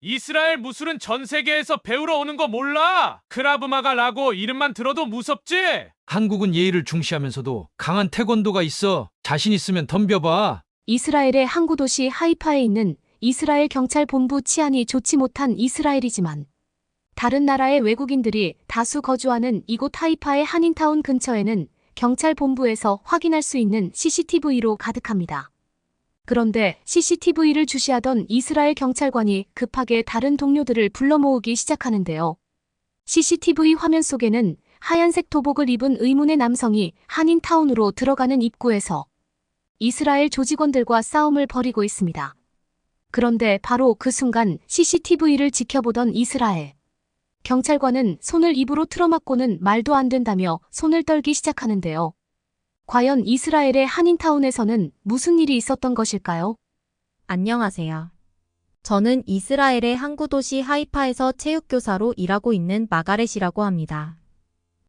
이스라엘 무술은 전 세계에서 배우러 오는 거 몰라? 크라브마가 라고 이름만 들어도 무섭지? 한국은 예의를 중시하면서도 강한 태권도가 있어. 자신 있으면 덤벼봐. 이스라엘의 항구 도시 하이파에 있는 이스라엘 경찰 본부 치안이 좋지 못한 이스라엘이지만 다른 나라의 외국인들이 다수 거주하는 이곳 하이파의 한인타운 근처에는 경찰 본부에서 확인할 수 있는 CCTV로 가득합니다. 그런데 CCTV를 주시하던 이스라엘 경찰관이 급하게 다른 동료들을 불러 모으기 시작하는데요. CCTV 화면 속에는 하얀색 도복을 입은 의문의 남성이 한인타운으로 들어가는 입구에서 이스라엘 조직원들과 싸움을 벌이고 있습니다. 그런데 바로 그 순간 CCTV를 지켜보던 이스라엘 경찰관은 손을 입으로 틀어막고는 말도 안 된다며 손을 떨기 시작하는데요. 과연 이스라엘의 한인타운에서는 무슨 일이 있었던 것일까요? 안녕하세요. 저는 이스라엘의 항구 도시 하이파에서 체육교사로 일하고 있는 마가렛이라고 합니다.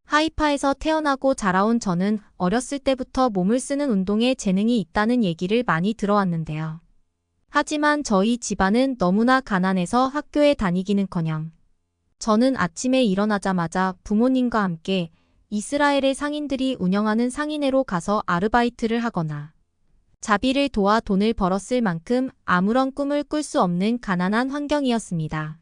하이파에서 태어나고 자라온 저는 어렸을 때부터 몸을 쓰는 운동에 재능이 있다는 얘기를 많이 들어왔는데요. 하지만 저희 집안은 너무나 가난해서 학교에 다니기는커녕 저는 아침에 일어나자마자 부모님과 함께 이스라엘의 상인들이 운영하는 상인회로 가서 아르바이트를 하거나 자비를 도와 돈을 벌었을 만큼 아무런 꿈을 꿀 수 없는 가난한 환경이었습니다.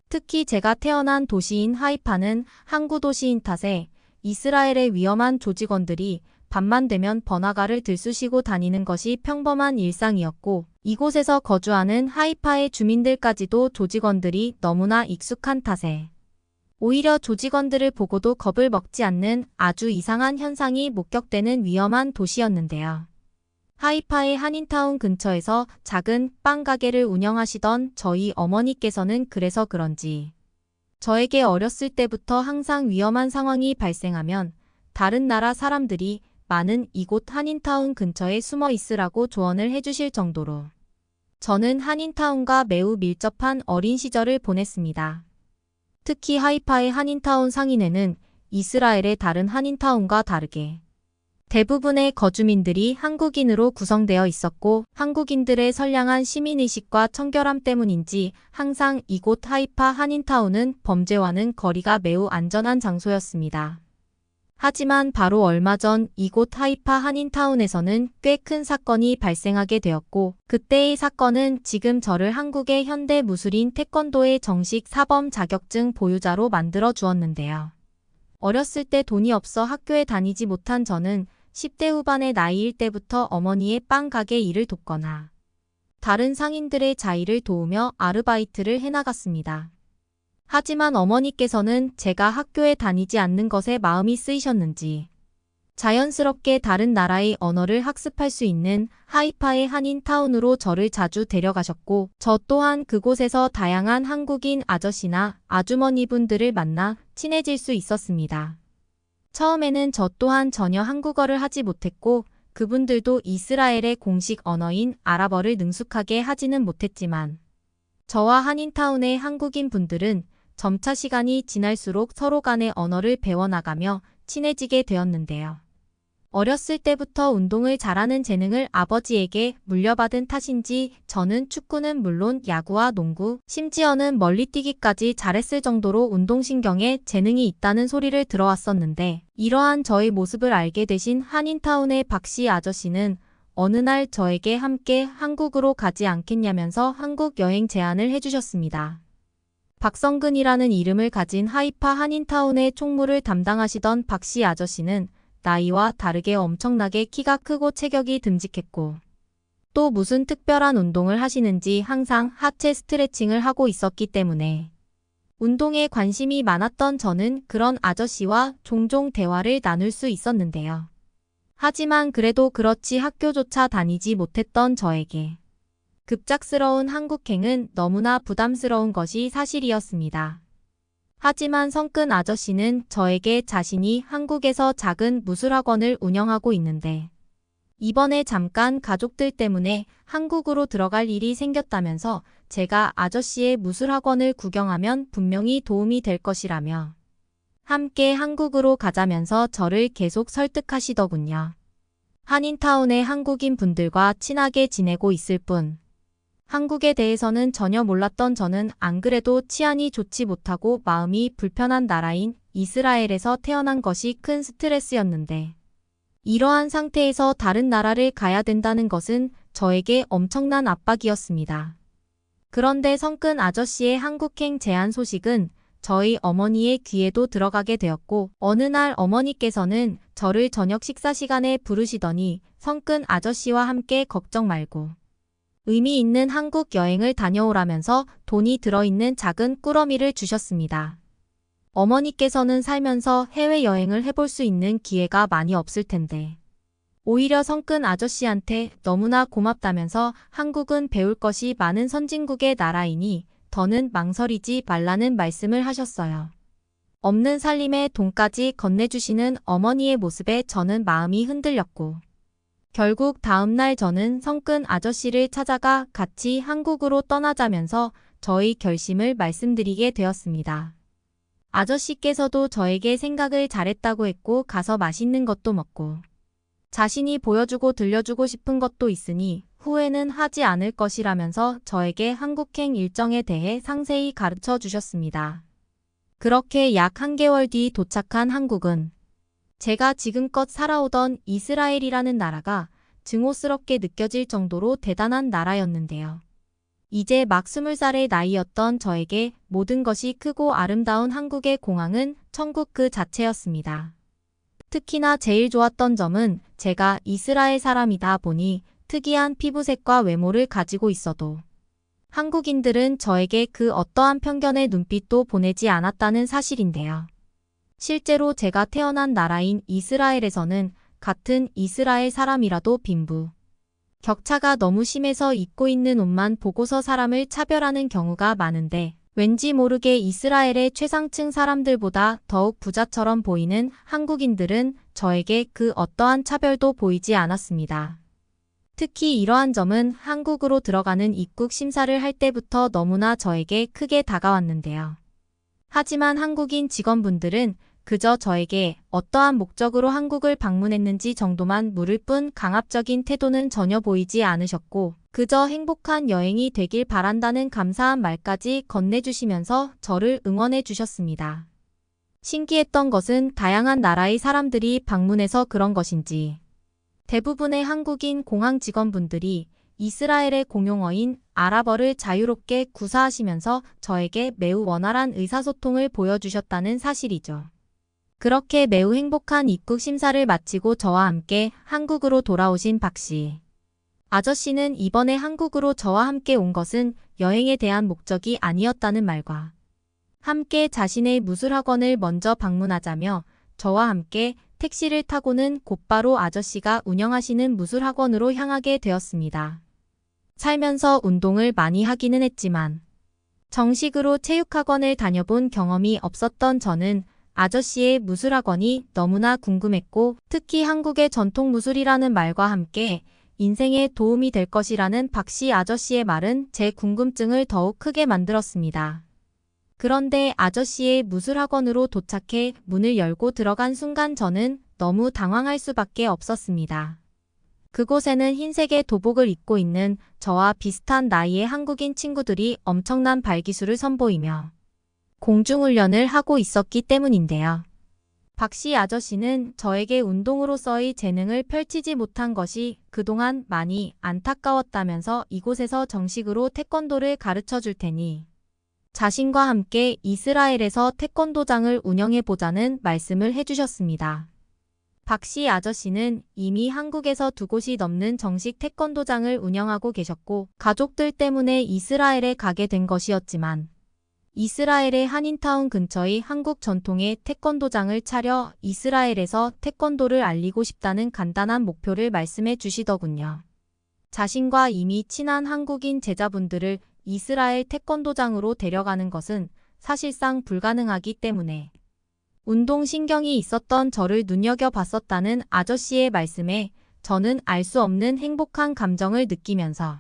특히 제가 태어난 도시인 하이파는 항구 도시인 탓에 이스라엘의 위험한 조직원들이 밤만 되면 번화가를 들쑤시고 다니는 것이 평범한 일상이었고 이곳에서 거주하는 하이파의 주민들까지도 조직원들이 너무나 익숙한 탓에 오히려 조직원들을 보고도 겁을 먹지 않는 아주 이상한 현상이 목격되는 위험한 도시였는데요. 하이파의 한인타운 근처에서 작은 빵 가게를 운영하시던 저희 어머니께서는 그래서 그런지 저에게 어렸을 때부터 항상 위험한 상황이 발생하면 다른 나라 사람들이 많은 이곳 한인타운 근처에 숨어 있으라고 조언을 해주실 정도로 저는 한인타운과 매우 밀접한 어린 시절을 보냈습니다. 특히 하이파의 한인타운 상인회는 이스라엘의 다른 한인타운과 다르게 대부분의 거주민들이 한국인으로 구성되어 있었고 한국인들의 선량한 시민의식과 청결함 때문인지 항상 이곳 하이파 한인타운은 범죄와는 거리가 매우 안전한 장소였습니다. 하지만 바로 얼마 전 이곳 하이파 한인타운에서는 꽤 큰 사건이 발생하게 되었고 그때의 사건은 지금 저를 한국의 현대 무술인 태권도의 정식 사범 자격증 보유자로 만들어 주었는데요. 어렸을 때 돈이 없어 학교에 다니지 못한 저는 10대 후반의 나이일 때부터 어머니의 빵 가게 일을 돕거나 다른 상인들의 자의를 도우며 아르바이트를 해나갔습니다. 하지만 어머니께서는 제가 학교에 다니지 않는 것에 마음이 쓰이셨는지 자연스럽게 다른 나라의 언어를 학습할 수 있는 하이파의 한인타운으로 저를 자주 데려가셨고 저 또한 그곳에서 다양한 한국인 아저씨나 아주머니분들을 만나 친해질 수 있었습니다. 처음에는 저 또한 전혀 한국어를 하지 못했고 그분들도 이스라엘의 공식 언어인 아랍어를 능숙하게 하지는 못했지만 저와 한인타운의 한국인 분들은 점차 시간이 지날수록 서로 간의 언어를 배워나가며 친해지게 되었는데요. 어렸을 때부터 운동을 잘하는 재능을 아버지에게 물려받은 탓인지 저는 축구는 물론 야구와 농구, 심지어는 멀리뛰기까지 잘했을 정도로 운동신경에 재능이 있다는 소리를 들어왔었는데 이러한 저의 모습을 알게 되신 한인타운의 박씨 아저씨는 어느 날 저에게 함께 한국으로 가지 않겠냐면서 한국 여행 제안을 해주셨습니다. 박성근이라는 이름을 가진 하이파 한인타운의 총무를 담당하시던 박씨 아저씨는 나이와 다르게 엄청나게 키가 크고 체격이 듬직했고 또 무슨 특별한 운동을 하시는지 항상 하체 스트레칭을 하고 있었기 때문에 운동에 관심이 많았던 저는 그런 아저씨와 종종 대화를 나눌 수 있었는데요. 하지만 그래도 그렇지 학교조차 다니지 못했던 저에게 급작스러운 한국행은 너무나 부담스러운 것이 사실이었습니다. 하지만 성근 아저씨는 저에게 자신이 한국에서 작은 무술학원을 운영하고 있는데 이번에 잠깐 가족들 때문에 한국으로 들어갈 일이 생겼다면서 제가 아저씨의 무술학원을 구경하면 분명히 도움이 될 것이라며 함께 한국으로 가자면서 저를 계속 설득하시더군요. 한인타운의 한국인 분들과 친하게 지내고 있을 뿐 한국에 대해서는 전혀 몰랐던 저는 안 그래도 치안이 좋지 못하고 마음이 불편한 나라인 이스라엘에서 태어난 것이 큰 스트레스였는데, 이러한 상태에서 다른 나라를 가야 된다는 것은 저에게 엄청난 압박이었습니다. 그런데 성큰 아저씨의 한국행 제안 소식은 저희 어머니의 귀에도 들어가게 되었고, 어느 날 어머니께서는 저를 저녁 식사 시간에 부르시더니 성큰 아저씨와 함께 걱정 말고 의미 있는 한국 여행을 다녀오라면서 돈이 들어있는 작은 꾸러미를 주셨습니다. 어머니께서는 살면서 해외여행을 해볼 수 있는 기회가 많이 없을 텐데, 오히려 성큰 아저씨한테 너무나 고맙다면서 한국은 배울 것이 많은 선진국의 나라이니 더는 망설이지 말라는 말씀을 하셨어요. 없는 살림에 돈까지 건네주시는 어머니의 모습에 저는 마음이 흔들렸고, 결국 다음날 저는 성큰 아저씨를 찾아가 같이 한국으로 떠나자면서 저의 결심을 말씀드리게 되었습니다. 아저씨께서도 저에게 생각을 잘했다고 했고, 가서 맛있는 것도 먹고 자신이 보여주고 들려주고 싶은 것도 있으니 후회는 하지 않을 것이라면서 저에게 한국행 일정에 대해 상세히 가르쳐 주셨습니다. 그렇게 약 1개월 뒤 도착한 한국은 제가 지금껏 살아오던 이스라엘이라는 나라가 증오스럽게 느껴질 정도로 대단한 나라였는데요. 이제 막 20살의 나이였던 저에게 모든 것이 크고 아름다운 한국의 공항은 천국 그 자체였습니다. 특히나 제일 좋았던 점은 제가 이스라엘 사람이다 보니 특이한 피부색과 외모를 가지고 있어도 한국인들은 저에게 그 어떠한 편견의 눈빛도 보내지 않았다는 사실인데요. 실제로 제가 태어난 나라인 이스라엘에서는 같은 이스라엘 사람이라도 빈부 격차가 너무 심해서 입고 있는 옷만 보고서 사람을 차별하는 경우가 많은데, 왠지 모르게 이스라엘의 최상층 사람들보다 더욱 부자처럼 보이는 한국인들은 저에게 그 어떠한 차별도 보이지 않았습니다. 특히 이러한 점은 한국으로 들어가는 입국 심사를 할 때부터 너무나 저에게 크게 다가왔는데요. 하지만 한국인 직원분들은 그저 저에게 어떠한 목적으로 한국을 방문했는지 정도만 물을 뿐 강압적인 태도는 전혀 보이지 않으셨고, 그저 행복한 여행이 되길 바란다는 감사한 말까지 건네주시면서 저를 응원해 주셨습니다. 신기했던 것은 다양한 나라의 사람들이 방문해서 그런 것인지 대부분의 한국인 공항 직원분들이 이스라엘의 공용어인 아랍어를 자유롭게 구사하시면서 저에게 매우 원활한 의사소통을 보여주셨다는 사실이죠. 그렇게 매우 행복한 입국 심사를 마치고 저와 함께 한국으로 돌아오신 박 씨. 아저씨는 이번에 한국으로 저와 함께 온 것은 여행에 대한 목적이 아니었다는 말과 함께 자신의 무술학원을 먼저 방문하자며 저와 함께 택시를 타고는 곧바로 아저씨가 운영하시는 무술학원으로 향하게 되었습니다. 살면서 운동을 많이 하기는 했지만 정식으로 체육학원을 다녀본 경험이 없었던 저는 아저씨의 무술학원이 너무나 궁금했고, 특히 한국의 전통 무술이라는 말과 함께 인생에 도움이 될 것이라는 박씨 아저씨의 말은 제 궁금증을 더욱 크게 만들었습니다. 그런데 아저씨의 무술학원으로 도착해 문을 열고 들어간 순간 저는 너무 당황할 수밖에 없었습니다. 그곳에는 흰색의 도복을 입고 있는 저와 비슷한 나이의 한국인 친구들이 엄청난 발기술을 선보이며 공중훈련을 하고 있었기 때문인데요. 박씨 아저씨는 저에게 운동으로서의 재능을 펼치지 못한 것이 그동안 많이 안타까웠다면서 이곳에서 정식으로 태권도를 가르쳐 줄 테니 자신과 함께 이스라엘에서 태권도장을 운영해보자는 말씀을 해주셨습니다. 박씨 아저씨는 이미 한국에서 2곳이 넘는 정식 태권도장을 운영하고 계셨고, 가족들 때문에 이스라엘에 가게 된 것이었지만 이스라엘의 한인타운 근처의 한국 전통의 태권도장을 차려 이스라엘에서 태권도를 알리고 싶다는 간단한 목표를 말씀해 주시더군요. 자신과 이미 친한 한국인 제자분들을 이스라엘 태권도장으로 데려가는 것은 사실상 불가능하기 때문에 운동신경이 있었던 저를 눈여겨봤었다는 아저씨의 말씀에 저는 알 수 없는 행복한 감정을 느끼면서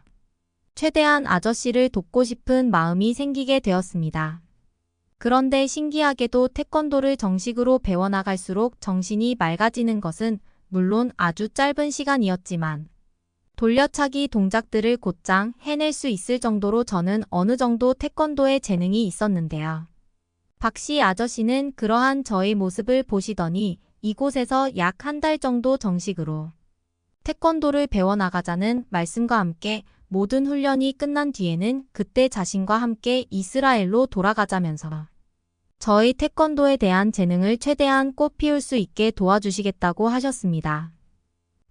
최대한 아저씨를 돕고 싶은 마음이 생기게 되었습니다. 그런데 신기하게도 태권도를 정식으로 배워나갈수록 정신이 맑아지는 것은 물론 아주 짧은 시간이었지만 돌려차기 동작들을 곧장 해낼 수 있을 정도로 저는 어느 정도 태권도에 재능이 있었는데요. 박씨 아저씨는 그러한 저의 모습을 보시더니 이곳에서 약 한 달 정도 정식으로 태권도를 배워나가자는 말씀과 함께 모든 훈련이 끝난 뒤에는 그때 자신과 함께 이스라엘로 돌아가자면서 저의 태권도에 대한 재능을 최대한 꽃피울 수 있게 도와주시겠다고 하셨습니다.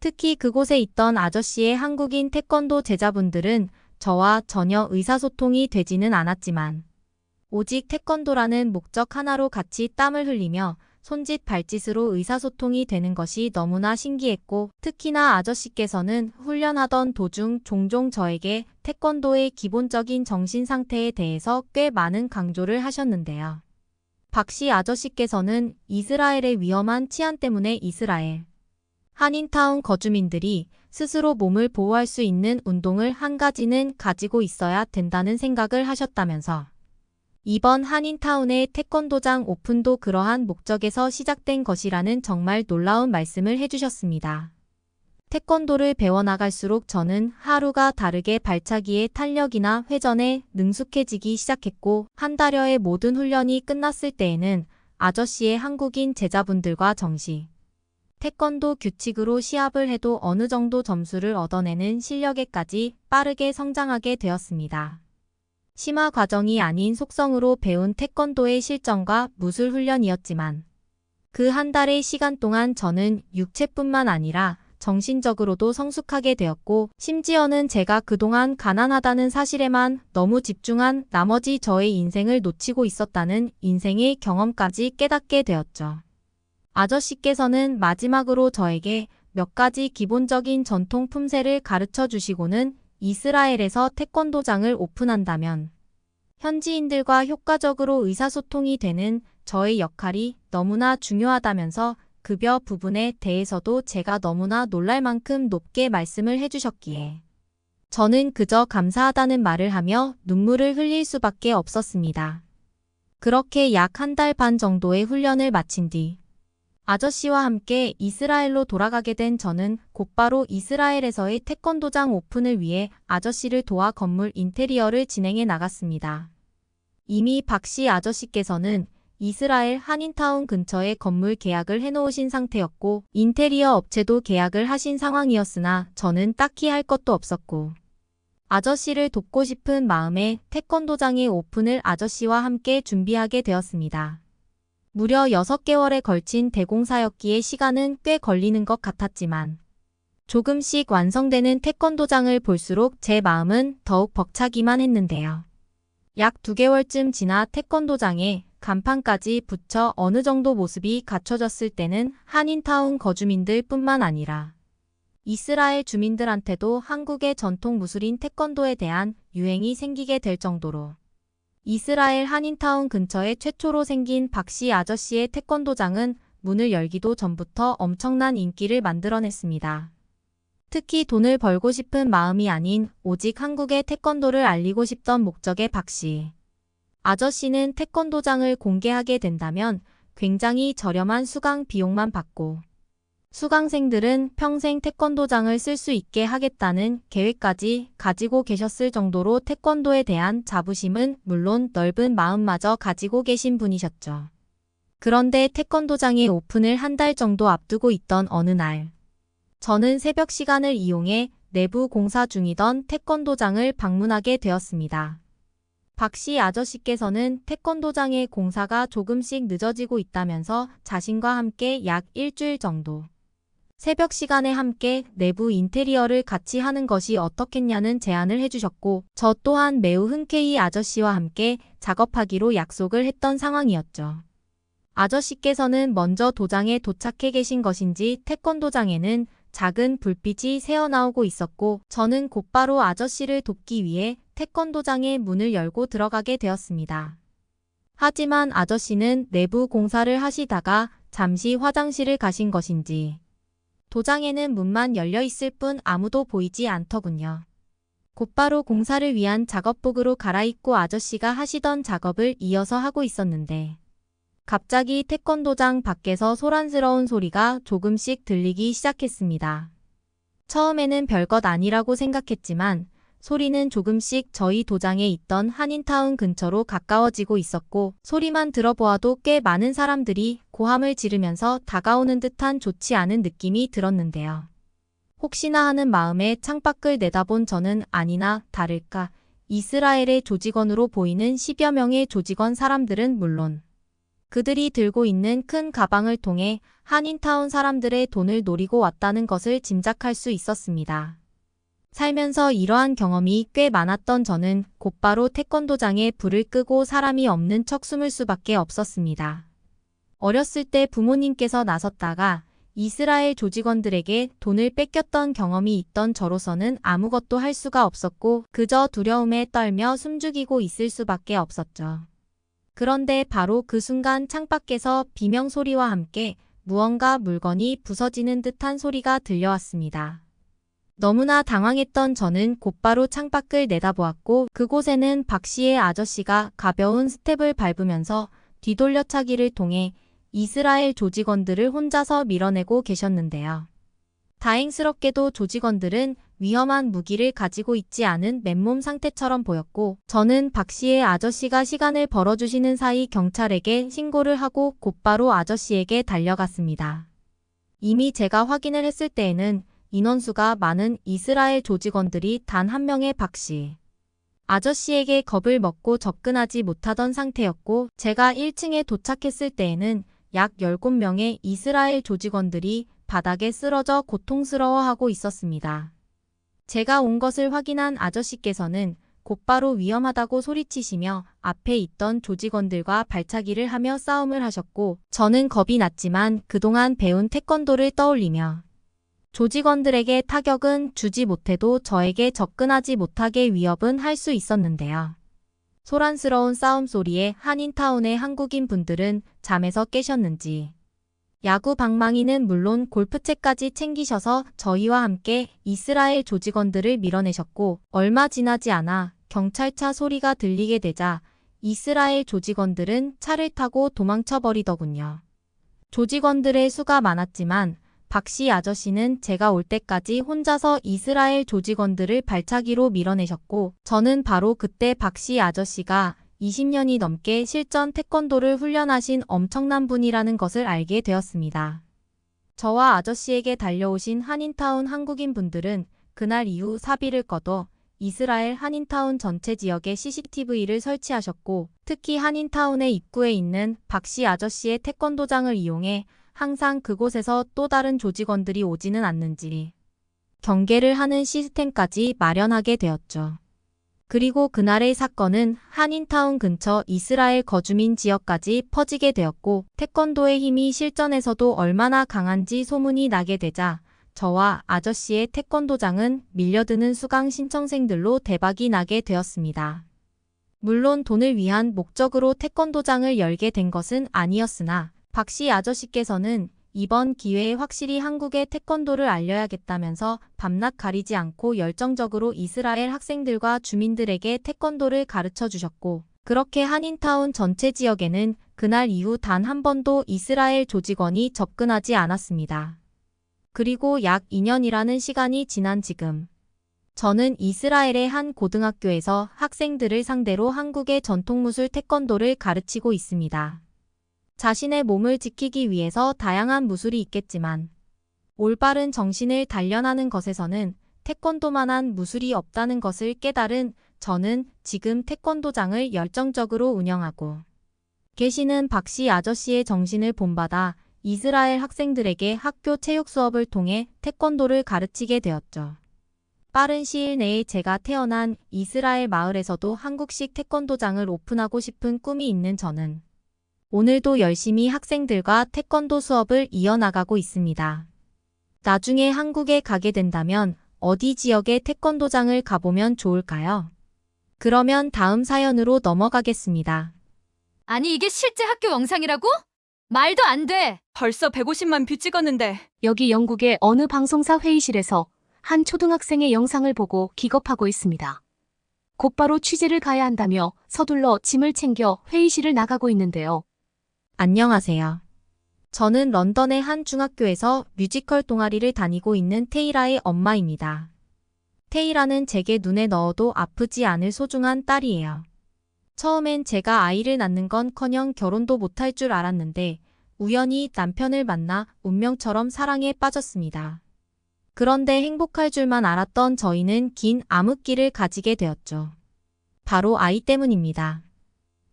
특히 그곳에 있던 아저씨의 한국인 태권도 제자분들은 저와 전혀 의사소통이 되지는 않았지만 오직 태권도라는 목적 하나로 같이 땀을 흘리며 손짓 발짓으로 의사소통이 되는 것이 너무나 신기했고 특히나 아저씨께서는 훈련하던 도중 종종 저에게 태권도의 기본적인 정신 상태에 대해서 꽤 많은 강조를 하셨는데요. 박씨 아저씨께서는 이스라엘의 위험한 치안 때문에 이스라엘 한인타운 거주민들이 스스로 몸을 보호할 수 있는 운동을 한 가지는 가지고 있어야 된다는 생각을 하셨다면서 이번 한인타운의 태권도장 오픈도 그러한 목적에서 시작된 것이라는 정말 놀라운 말씀을 해주셨습니다. 태권도를 배워나갈수록 저는 하루가 다르게 발차기의 탄력이나 회전에 능숙해지기 시작했고 한 달여의 모든 훈련이 끝났을 때에는 아저씨의 한국인 제자분들과 정식 태권도 규칙으로 시합을 해도 어느 정도 점수를 얻어내는 실력에까지 빠르게 성장하게 되었습니다. 심화 과정이 아닌 속성으로 배운 태권도의 실전과 무술 훈련이었지만 그 한 달의 시간 동안 저는 육체뿐만 아니라 정신적으로도 성숙하게 되었고 심지어는 제가 그동안 가난하다는 사실에만 너무 집중한 나머지 저의 인생을 놓치고 있었다는 인생의 경험까지 깨닫게 되었죠. 아저씨께서는 마지막으로 저에게 몇 가지 기본적인 전통 품새를 가르쳐 주시고는 이스라엘에서 태권도장을 오픈한다면 현지인들과 효과적으로 의사소통이 되는 저의 역할이 너무나 중요하다면서 급여 부분에 대해서도 제가 너무나 놀랄 만큼 높게 말씀을 해주셨기에 저는 그저 감사하다는 말을 하며 눈물을 흘릴 수밖에 없었습니다. 그렇게 약 한 달 반 정도의 훈련을 마친 뒤 아저씨와 함께 이스라엘로 돌아가게 된 저는 곧바로 이스라엘에서의 태권도장 오픈을 위해 아저씨를 도와 건물 인테리어를 진행해 나갔습니다. 이미 박씨 아저씨께서는 이스라엘 한인타운 근처에 건물 계약을 해놓으신 상태였고 인테리어 업체도 계약을 하신 상황이었으나 저는 딱히 할 것도 없었고 아저씨를 돕고 싶은 마음에 태권도장의 오픈을 아저씨와 함께 준비하게 되었습니다. 무려 6개월에 걸친 대공사였기에 시간은 꽤 걸리는 것 같았지만 조금씩 완성되는 태권도장을 볼수록 제 마음은 더욱 벅차기만 했는데요. 약 2개월쯤 지나 태권도장에 간판까지 붙여 어느 정도 모습이 갖춰졌을 때는 한인타운 거주민들 뿐만 아니라 이스라엘 주민들한테도 한국의 전통 무술인 태권도에 대한 유행이 생기게 될 정도로 이스라엘 한인타운 근처에 최초로 생긴 박씨 아저씨의 태권도장은 문을 열기도 전부터 엄청난 인기를 만들어냈습니다. 특히 돈을 벌고 싶은 마음이 아닌 오직 한국의 태권도를 알리고 싶던 목적의 박씨 아저씨는 태권도장을 공개하게 된다면 굉장히 저렴한 수강 비용만 받고 수강생들은 평생 태권도장을 쓸 수 있게 하겠다는 계획까지 가지고 계셨을 정도로 태권도에 대한 자부심은 물론 넓은 마음마저 가지고 계신 분이셨죠. 그런데 태권도장의 오픈을 한 달 정도 앞두고 있던 어느 날, 저는 새벽 시간을 이용해 내부 공사 중이던 태권도장을 방문하게 되었습니다. 박씨 아저씨께서는 태권도장의 공사가 조금씩 늦어지고 있다면서 자신과 함께 약 일주일 정도 새벽 시간에 함께 내부 인테리어를 같이 하는 것이 어떻겠냐는 제안을 해주셨고 저 또한 매우 흔쾌히 아저씨와 함께 작업하기로 약속을 했던 상황이었죠. 아저씨께서는 먼저 도장에 도착해 계신 것인지 태권도장에는 작은 불빛이 새어나오고 있었고 저는 곧바로 아저씨를 돕기 위해 태권도장의 문을 열고 들어가게 되었습니다. 하지만 아저씨는 내부 공사를 하시다가 잠시 화장실을 가신 것인지 도장에는 문만 열려 있을 뿐 아무도 보이지 않더군요. 곧바로 공사를 위한 작업복으로 갈아입고 아저씨가 하시던 작업을 이어서 하고 있었는데 갑자기 태권도장 밖에서 소란스러운 소리가 조금씩 들리기 시작했습니다. 처음에는 별것 아니라고 생각했지만 소리는 조금씩 저희 도장에 있던 한인타운 근처로 가까워지고 있었고 소리만 들어보아도 꽤 많은 사람들이 고함을 지르면서 다가오는 듯한 좋지 않은 느낌이 들었는데요. 혹시나 하는 마음에 창밖을 내다본 저는 아니나 다를까 이스라엘의 조직원으로 보이는 10여 명의 조직원 사람들은 물론 그들이 들고 있는 큰 가방을 통해 한인타운 사람들의 돈을 노리고 왔다는 것을 짐작할 수 있었습니다. 살면서 이러한 경험이 꽤 많았던 저는 곧바로 태권도장에 불을 끄고 사람이 없는 척 숨을 수밖에 없었습니다. 어렸을 때 부모님께서 나섰다가 이스라엘 조직원들에게 돈을 뺏겼던 경험이 있던 저로서는 아무것도 할 수가 없었고 그저 두려움에 떨며 숨죽이고 있을 수밖에 없었죠. 그런데 바로 그 순간 창밖에서 비명소리와 함께 무언가 물건이 부서지는 듯한 소리가 들려왔습니다. 너무나 당황했던 저는 곧바로 창밖을 내다보았고 그곳에는 박 씨의 아저씨가 가벼운 스텝을 밟으면서 뒤돌려차기를 통해 이스라엘 조직원들을 혼자서 밀어내고 계셨는데요. 다행스럽게도 조직원들은 위험한 무기를 가지고 있지 않은 맨몸 상태처럼 보였고 저는 박 씨의 아저씨가 시간을 벌어주시는 사이 경찰에게 신고를 하고 곧바로 아저씨에게 달려갔습니다. 이미 제가 확인을 했을 때에는 인원수가 많은 이스라엘 조직원들이 단 한 명의 박 씨 아저씨에게 겁을 먹고 접근하지 못하던 상태였고 제가 1층에 도착했을 때에는 약 17명의 이스라엘 조직원들이 바닥에 쓰러져 고통스러워하고 있었습니다. 제가 온 것을 확인한 아저씨께서는 곧바로 위험하다고 소리치시며 앞에 있던 조직원들과 발차기를 하며 싸움을 하셨고 저는 겁이 났지만 그동안 배운 태권도를 떠올리며 조직원들에게 타격은 주지 못해도 저에게 접근하지 못하게 위협은 할 수 있었는데요. 소란스러운 싸움 소리에 한인타운의 한국인 분들은 잠에서 깨셨는지 야구 방망이는 물론 골프채까지 챙기셔서 저희와 함께 이스라엘 조직원들을 밀어내셨고 얼마 지나지 않아 경찰차 소리가 들리게 되자 이스라엘 조직원들은 차를 타고 도망쳐버리더군요. 조직원들의 수가 많았지만 박 씨 아저씨는 제가 올 때까지 혼자서 이스라엘 조직원들을 발차기로 밀어내셨고 저는 바로 그때 박 씨 아저씨가 20년이 넘게 실전 태권도를 훈련하신 엄청난 분이라는 것을 알게 되었습니다. 저와 아저씨에게 달려오신 한인타운 한국인 분들은 그날 이후 사비를 꺼둬 이스라엘 한인타운 전체 지역에 CCTV를 설치하셨고 특히 한인타운의 입구에 있는 박 씨 아저씨의 태권도장을 이용해 항상 그곳에서 또 다른 조직원들이 오지는 않는지 경계를 하는 시스템까지 마련하게 되었죠. 그리고 그날의 사건은 한인타운 근처 이스라엘 거주민 지역까지 퍼지게 되었고 태권도의 힘이 실전에서도 얼마나 강한지 소문이 나게 되자 저와 아저씨의 태권도장은 밀려드는 수강 신청생들로 대박이 나게 되었습니다. 물론 돈을 위한 목적으로 태권도장을 열게 된 것은 아니었으나 박 씨 아저씨께서는 이번 기회에 확실히 한국의 태권도를 알려야겠다면서 밤낮 가리지 않고 열정적으로 이스라엘 학생들과 주민들에게 태권도를 가르쳐 주셨고 그렇게 한인타운 전체 지역에는 그날 이후 단 한 번도 이스라엘 조직원이 접근하지 않았습니다. 그리고 약 2년이라는 시간이 지난 지금 저는 이스라엘의 한 고등학교에서 학생들을 상대로 한국의 전통무술 태권도를 가르치고 있습니다. 자신의 몸을 지키기 위해서 다양한 무술이 있겠지만 올바른 정신을 단련하는 것에서는 태권도만한 무술이 없다는 것을 깨달은 저는 지금 태권도장을 열정적으로 운영하고 계시는 박 씨 아저씨의 정신을 본받아 이스라엘 학생들에게 학교 체육 수업을 통해 태권도를 가르치게 되었죠. 빠른 시일 내에 제가 태어난 이스라엘 마을에서도 한국식 태권도장을 오픈하고 싶은 꿈이 있는 저는 오늘도 열심히 학생들과 태권도 수업을 이어나가고 있습니다. 나중에 한국에 가게 된다면 어디 지역의 태권도장을 가보면 좋을까요? 그러면 다음 사연으로 넘어가겠습니다. 아니 이게 실제 학교 영상이라고? 말도 안 돼. 벌써 150만 뷰 찍었는데 여기 영국의 어느 방송사 회의실에서 한 초등학생의 영상을 보고 기겁하고 있습니다. 곧바로 취재를 가야 한다며 서둘러 짐을 챙겨 회의실을 나가고 있는데요. 안녕하세요. 저는 런던의 한 중학교에서 뮤지컬 동아리를 다니고 있는 테이라의 엄마입니다. 테이라는 제게 눈에 넣어도 아프지 않을 소중한 딸이에요. 처음엔 제가 아이를 낳는 건커녕 결혼도 못할 줄 알았는데 우연히 남편을 만나 운명처럼 사랑에 빠졌습니다. 그런데 행복할 줄만 알았던 저희는 긴 암흑기를 가지게 되었죠. 바로 아이 때문입니다.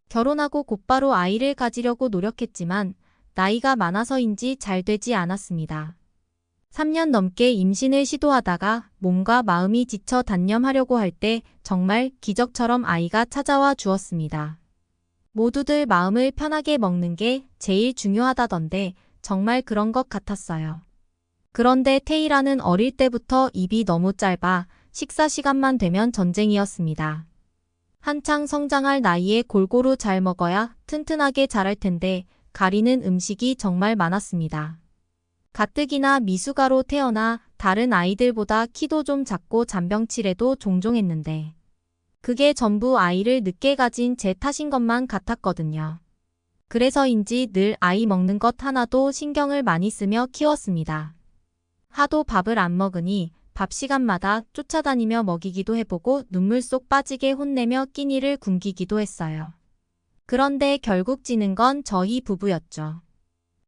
결혼하고 곧바로 아이를 가지려고 노력했지만 나이가 많아서인지 잘 되지 않았습니다. 3년 넘게 임신을 시도하다가 몸과 마음이 지쳐 단념하려고 할 때 정말 기적처럼 아이가 찾아와 주었습니다. 모두들 마음을 편하게 먹는 게 제일 중요하다던데 정말 그런 것 같았어요. 그런데 테이라는 어릴 때부터 입이 너무 짧아 식사 시간만 되면 전쟁이었습니다. 한창 성장할 나이에 골고루 잘 먹어야 튼튼하게 자랄 텐데 가리는 음식이 정말 많았습니다. 가뜩이나 미숙아로 태어나 다른 아이들보다 키도 좀 작고 잔병치레도 종종 했는데 그게 전부 아이를 늦게 가진 제 탓인 것만 같았거든요. 그래서인지 늘 아이 먹는 것 하나도 신경을 많이 쓰며 키웠습니다. 하도 밥을 안 먹으니 밥 시간마다 쫓아다니며 먹이기도 해보고 눈물 쏙 빠지게 혼내며 끼니를 굶기기도 했어요. 그런데 결국 지는 건 저희 부부였죠.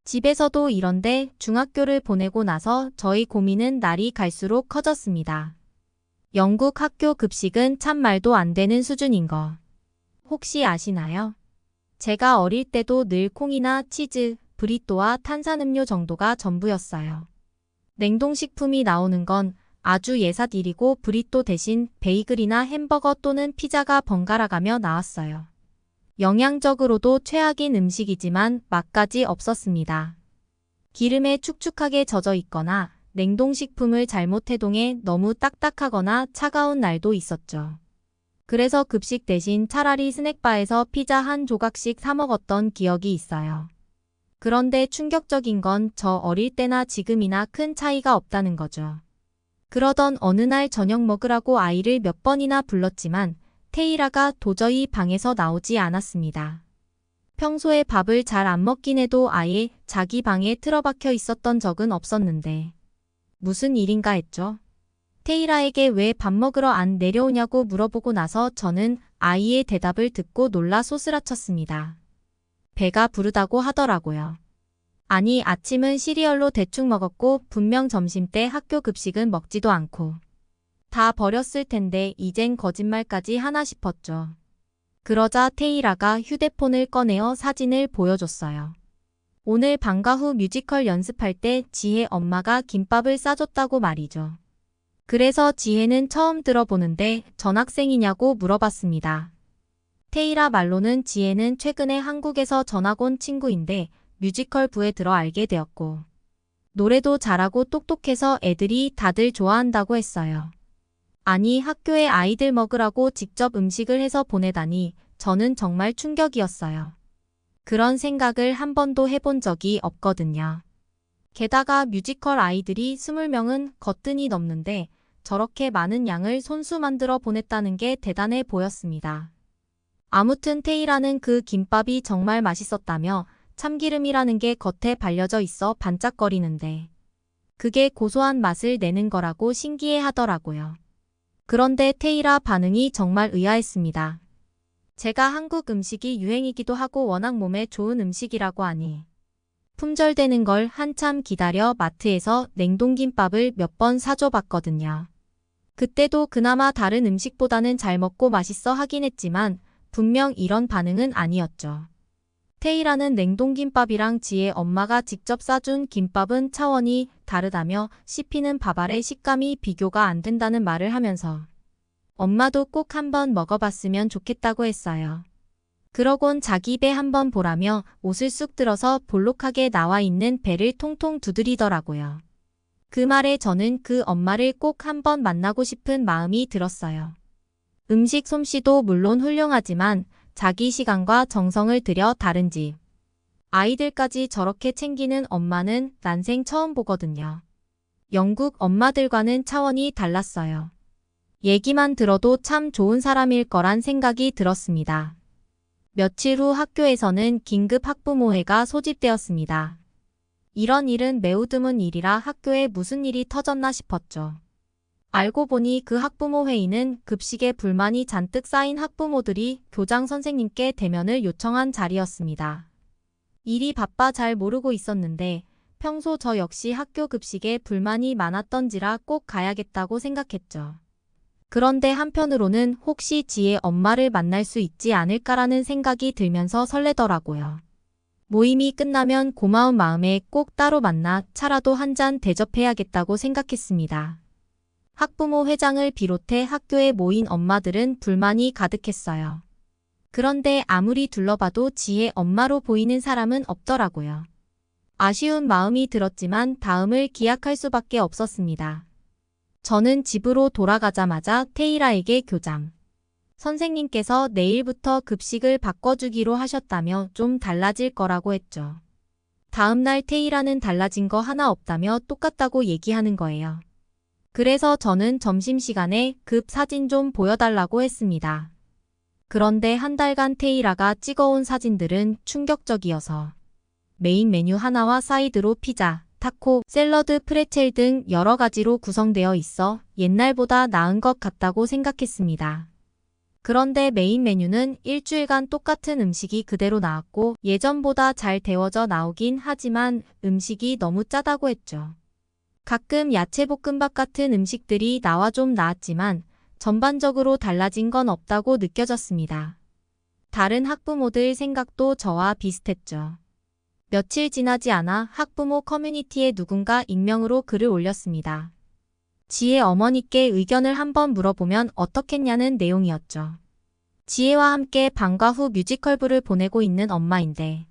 집에서도 이런데 중학교를 보내고 나서 저희 고민은 날이 갈수록 커졌습니다. 영국 학교 급식은 참 말도 안 되는 수준인 거. 혹시 아시나요? 제가 어릴 때도 늘 콩이나 치즈, 브리또와 탄산음료 정도가 전부였어요. 냉동식품이 나오는 건 아주 예삿일이고 브리또 대신 베이글이나 햄버거 또는 피자가 번갈아가며 나왔어요. 영양적으로도 최악인 음식이지만 맛까지 없었습니다. 기름에 축축하게 젖어 있거나 냉동식품을 잘못 해동해 너무 딱딱하거나 차가운 날도 있었죠. 그래서 급식 대신 차라리 스낵바에서 피자 한 조각씩 사 먹었던 기억이 있어요. 그런데 충격적인 건 저 어릴 때나 지금이나 큰 차이가 없다는 거죠. 그러던 어느 날 저녁 먹으라고 아이를 몇 번이나 불렀지만 테이라가 도저히 방에서 나오지 않았습니다. 평소에 밥을 잘 안 먹긴 해도 아예 자기 방에 틀어박혀 있었던 적은 없었는데 무슨 일인가 했죠. 테이라에게 왜 밥 먹으러 안 내려오냐고 물어보고 나서 저는 아이의 대답을 듣고 놀라 소스라쳤습니다. 배가 부르다고 하더라고요. 아니, 아침은 시리얼로 대충 먹었고 분명 점심때 학교 급식은 먹지도 않고 다 버렸을 텐데 이젠 거짓말까지 하나 싶었죠. 그러자 테이라가 휴대폰을 꺼내어 사진을 보여줬어요. 오늘 방과 후 뮤지컬 연습할 때 지혜 엄마가 김밥을 싸줬다고 말이죠. 그래서 지혜는 처음 들어보는데 전학생이냐고 물어봤습니다. 테이라 말로는 지혜는 최근에 한국에서 전학 온 친구인데 뮤지컬 부에 들어 알게 되었고 노래도 잘하고 똑똑해서 애들이 다들 좋아한다고 했어요. 아니, 학교에 아이들 먹으라고 직접 음식을 해서 보내다니 저는 정말 충격이었어요. 그런 생각을 한 번도 해본 적이 없거든요. 게다가 뮤지컬 아이들이 20명은 거뜬히 넘는데 저렇게 많은 양을 손수 만들어 보냈다는 게 대단해 보였습니다. 아무튼 테이라는 그 김밥이 정말 맛있었다며 참기름이라는 게 겉에 발려져 있어 반짝거리는데 그게 고소한 맛을 내는 거라고 신기해 하더라고요. 그런데 테이라 반응이 정말 의아했습니다. 제가 한국 음식이 유행이기도 하고 워낙 몸에 좋은 음식이라고 하니 품절되는 걸 한참 기다려 마트에서 냉동김밥을 몇 번 사줘봤거든요. 그때도 그나마 다른 음식보다는 잘 먹고 맛있어 하긴 했지만 분명 이런 반응은 아니었죠. 테이라는 냉동김밥이랑 지혜 엄마가 직접 싸준 김밥은 차원이 다르다며 씹히는 밥알의 식감이 비교가 안 된다는 말을 하면서 엄마도 꼭 한번 먹어봤으면 좋겠다고 했어요. 그러곤 자기 배 한번 보라며 옷을 쑥 들어서 볼록하게 나와 있는 배를 통통 두드리더라고요. 그 말에 저는 그 엄마를 꼭 한번 만나고 싶은 마음이 들었어요. 음식 솜씨도 물론 훌륭하지만 자기 시간과 정성을 들여 다른 집 아이들까지 저렇게 챙기는 엄마는 난생 처음 보거든요. 영국 엄마들과는 차원이 달랐어요. 얘기만 들어도 참 좋은 사람일 거란 생각이 들었습니다. 며칠 후 학교에서는 긴급 학부모회가 소집되었습니다. 이런 일은 매우 드문 일이라 학교에 무슨 일이 터졌나 싶었죠. 알고 보니 그 학부모 회의는 급식에 불만이 잔뜩 쌓인 학부모들이 교장 선생님께 대면을 요청한 자리였습니다. 일이 바빠 잘 모르고 있었는데 평소 저 역시 학교 급식에 불만이 많았던지라 꼭 가야겠다고 생각했죠. 그런데 한편으로는 혹시 지혜 엄마를 만날 수 있지 않을까라는 생각이 들면서 설레더라고요. 모임이 끝나면 고마운 마음에 꼭 따로 만나 차라도 한 잔 대접해야겠다고 생각했습니다. 학부모 회장을 비롯해 학교에 모인 엄마들은 불만이 가득했어요. 그런데 아무리 둘러봐도 지혜 엄마로 보이는 사람은 없더라고요. 아쉬운 마음이 들었지만 다음을 기약할 수밖에 없었습니다. 저는 집으로 돌아가자마자 테이라에게 교장 선생님께서 내일부터 급식을 바꿔주기로 하셨다며 좀 달라질 거라고 했죠. 다음날 테이라는 달라진 거 하나 없다며 똑같다고 얘기하는 거예요. 그래서 저는 점심시간에 급 사진 좀 보여달라고 했습니다. 그런데 한 달간 테이라가 찍어온 사진들은 충격적이어서 메인 메뉴 하나와 사이드로 피자, 타코, 샐러드, 프레첼 등 여러 가지로 구성되어 있어 옛날보다 나은 것 같다고 생각했습니다. 그런데 메인 메뉴는 일주일간 똑같은 음식이 그대로 나왔고 예전보다 잘 데워져 나오긴 하지만 음식이 너무 짜다고 했죠. 가끔 야채볶음밥 같은 음식들이 나와 좀 나았지만 전반적으로 달라진 건 없다고 느껴졌습니다. 다른 학부모들 생각도 저와 비슷했죠. 며칠 지나지 않아 학부모 커뮤니티에 누군가 익명으로 글을 올렸습니다. 지혜 어머니께 의견을 한번 물어보면 어떻겠냐는 내용이었죠. 지혜와 함께 방과 후 뮤지컬부를 보내고 있는 엄마인데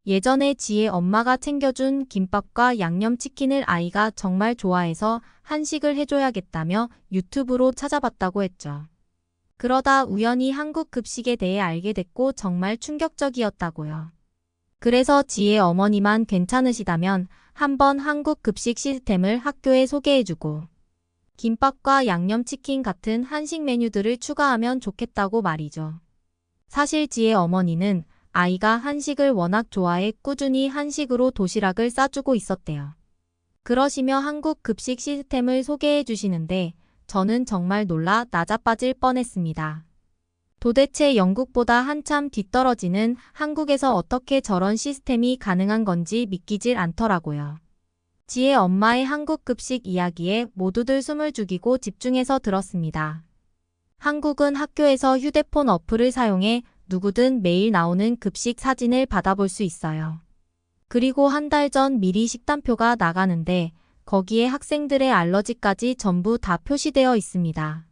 예전에 지혜 엄마가 챙겨준 김밥과 양념치킨을 아이가 정말 좋아해서 한식을 해줘야겠다며 유튜브로 찾아봤다고 했죠. 그러다 우연히 한국 급식에 대해 알게 됐고 정말 충격적이었다고요. 그래서 지혜 어머니만 괜찮으시다면 한번 한국 급식 시스템을 학교에 소개해주고 김밥과 양념치킨 같은 한식 메뉴들을 추가하면 좋겠다고 말이죠. 사실 지혜 어머니는 아이가 한식을 워낙 좋아해 꾸준히 한식으로 도시락을 싸주고 있었대요. 그러시며 한국 급식 시스템을 소개해 주시는데 저는 정말 놀라 나자빠질 뻔했습니다. 도대체 영국보다 한참 뒤떨어지는 한국에서 어떻게 저런 시스템이 가능한 건지 믿기질 않더라고요. 지혜 엄마의 한국 급식 이야기에 모두들 숨을 죽이고 집중해서 들었습니다. 한국은 학교에서 휴대폰 어플을 사용해 누구든 매일 나오는 급식 사진을 받아볼 수 있어요. 그리고 한 달 전 미리 식단표가 나가는데 거기에 학생들의 알러지까지 전부 다 표시되어 있습니다.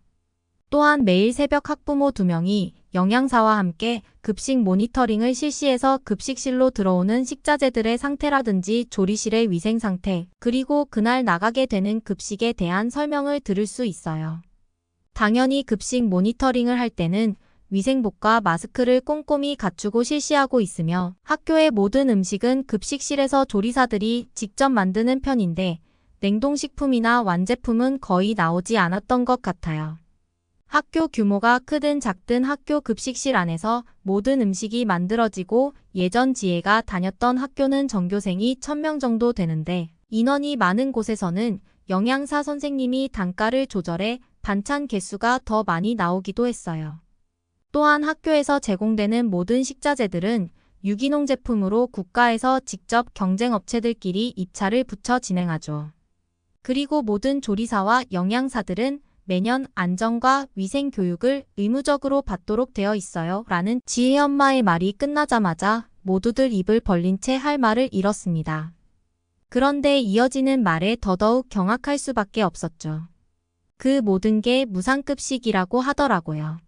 또한 매일 새벽 학부모 2명이 영양사와 함께 급식 모니터링을 실시해서 급식실로 들어오는 식자재들의 상태라든지 조리실의 위생 상태, 그리고 그날 나가게 되는 급식에 대한 설명을 들을 수 있어요. 당연히 급식 모니터링을 할 때는 위생복과 마스크를 꼼꼼히 갖추고 실시하고 있으며 학교의 모든 음식은 급식실에서 조리사들이 직접 만드는 편인데 냉동식품이나 완제품은 거의 나오지 않았던 것 같아요. 학교 규모가 크든 작든 학교 급식실 안에서 모든 음식이 만들어지고 예전 지혜가 다녔던 학교는 전교생이 1000명 정도 되는데 인원이 많은 곳에서는 영양사 선생님이 단가를 조절해 반찬 개수가 더 많이 나오기도 했어요. 또한 학교에서 제공되는 모든 식자재들은 유기농 제품으로 국가에서 직접 경쟁업체들끼리 입찰을 붙여 진행하죠. 그리고 모든 조리사와 영양사들은 매년 안전과 위생 교육을 의무적으로 받도록 되어 있어요. 라는 지혜 엄마의 말이 끝나자마자 모두들 입을 벌린 채 할 말을 잃었습니다. 그런데 이어지는 말에 더더욱 경악할 수밖에 없었죠. 그 모든 게 무상급식이라고 하더라고요.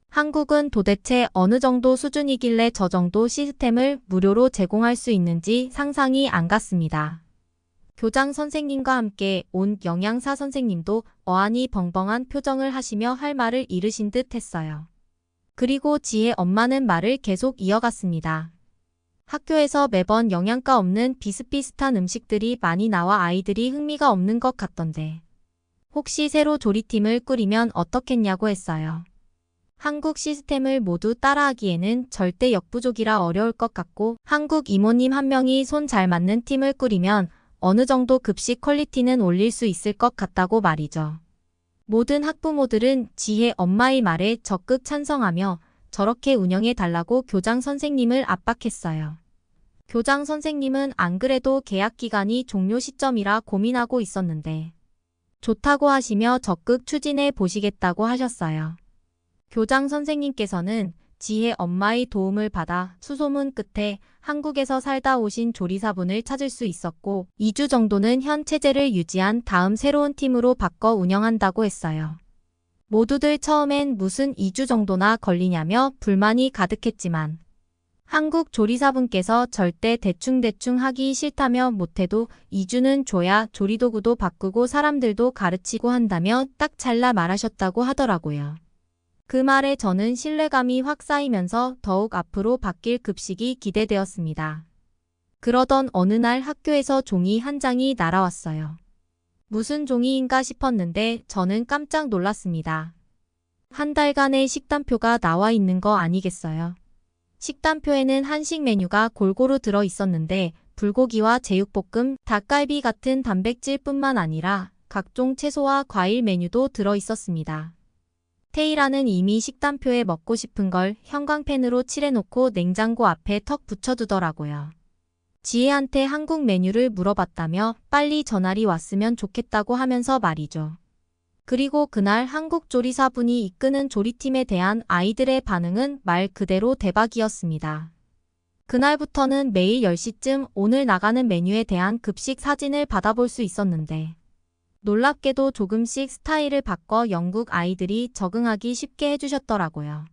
한국은 도대체 어느 정도 수준이길래 저 정도 시스템을 무료로 제공할 수 있는지 상상이 안 갔습니다. 교장 선생님과 함께 온 영양사 선생님도 어안이 벙벙한 표정을 하시며 할 말을 잃으신 듯 했어요. 그리고 지혜 엄마는 말을 계속 이어갔습니다. 학교에서 매번 영양가 없는 비슷비슷한 음식들이 많이 나와 아이들이 흥미가 없는 것 같던데 혹시 새로 조리팀을 꾸리면 어떻겠냐고 했어요. 한국 시스템을 모두 따라하기에는 절대 역부족이라 어려울 것 같고 한국 이모님 한 명이 손 잘 맞는 팀을 꾸리면 어느 정도 급식 퀄리티는 올릴 수 있을 것 같다고 말이죠. 모든 학부모들은 지혜 엄마의 말에 적극 찬성하며 저렇게 운영해 달라고 교장 선생님을 압박했어요. 교장 선생님은 안 그래도 계약 기간이 종료 시점이라 고민하고 있었는데 좋다고 하시며 적극 추진해 보시겠다고 하셨어요. 교장 선생님께서는 지혜 엄마의 도움을 받아 수소문 끝에 한국에서 살다 오신 조리사분을 찾을 수 있었고 2주 정도는 현 체제를 유지한 다음 새로운 팀으로 바꿔 운영한다고 했어요. 모두들 처음엔 무슨 2주 정도나 걸리냐며 불만이 가득했지만 한국 조리사분께서 절대 대충대충 하기 싫다며 못해도 2주는 줘야 조리도구도 바꾸고 사람들도 가르치고 한다며 딱 잘라 말하셨다고 하더라고요. 그 말에 저는 신뢰감이 확 쌓이면서 더욱 앞으로 바뀔 급식이 기대되었습니다. 그러던 어느 날 학교에서 종이 한 장이 날아왔어요. 무슨 종이인가 싶었는데 저는 깜짝 놀랐습니다. 한 달간의 식단표가 나와 있는 거 아니겠어요? 식단표에는 한식 메뉴가 골고루 들어 있었는데 불고기와 제육볶음, 닭갈비 같은 단백질뿐만 아니라 각종 채소와 과일 메뉴도 들어 있었습니다. 테이라는 이미 식단표에 먹고 싶은 걸 형광펜으로 칠해놓고 냉장고 앞에 턱 붙여두더라고요. 지혜한테 한국 메뉴를 물어봤다며 빨리 전화리 왔으면 좋겠다고 하면서 말이죠. 그리고 그날 한국 조리사분이 이끄는 조리팀에 대한 아이들의 반응은 말 그대로 대박이었습니다. 그날부터는 매일 10시쯤 오늘 나가는 메뉴에 대한 급식 사진을 받아볼 수 있었는데 놀랍게도 조금씩 스타일을 바꿔 영국 아이들이 적응하기 쉽게 해주셨더라고요.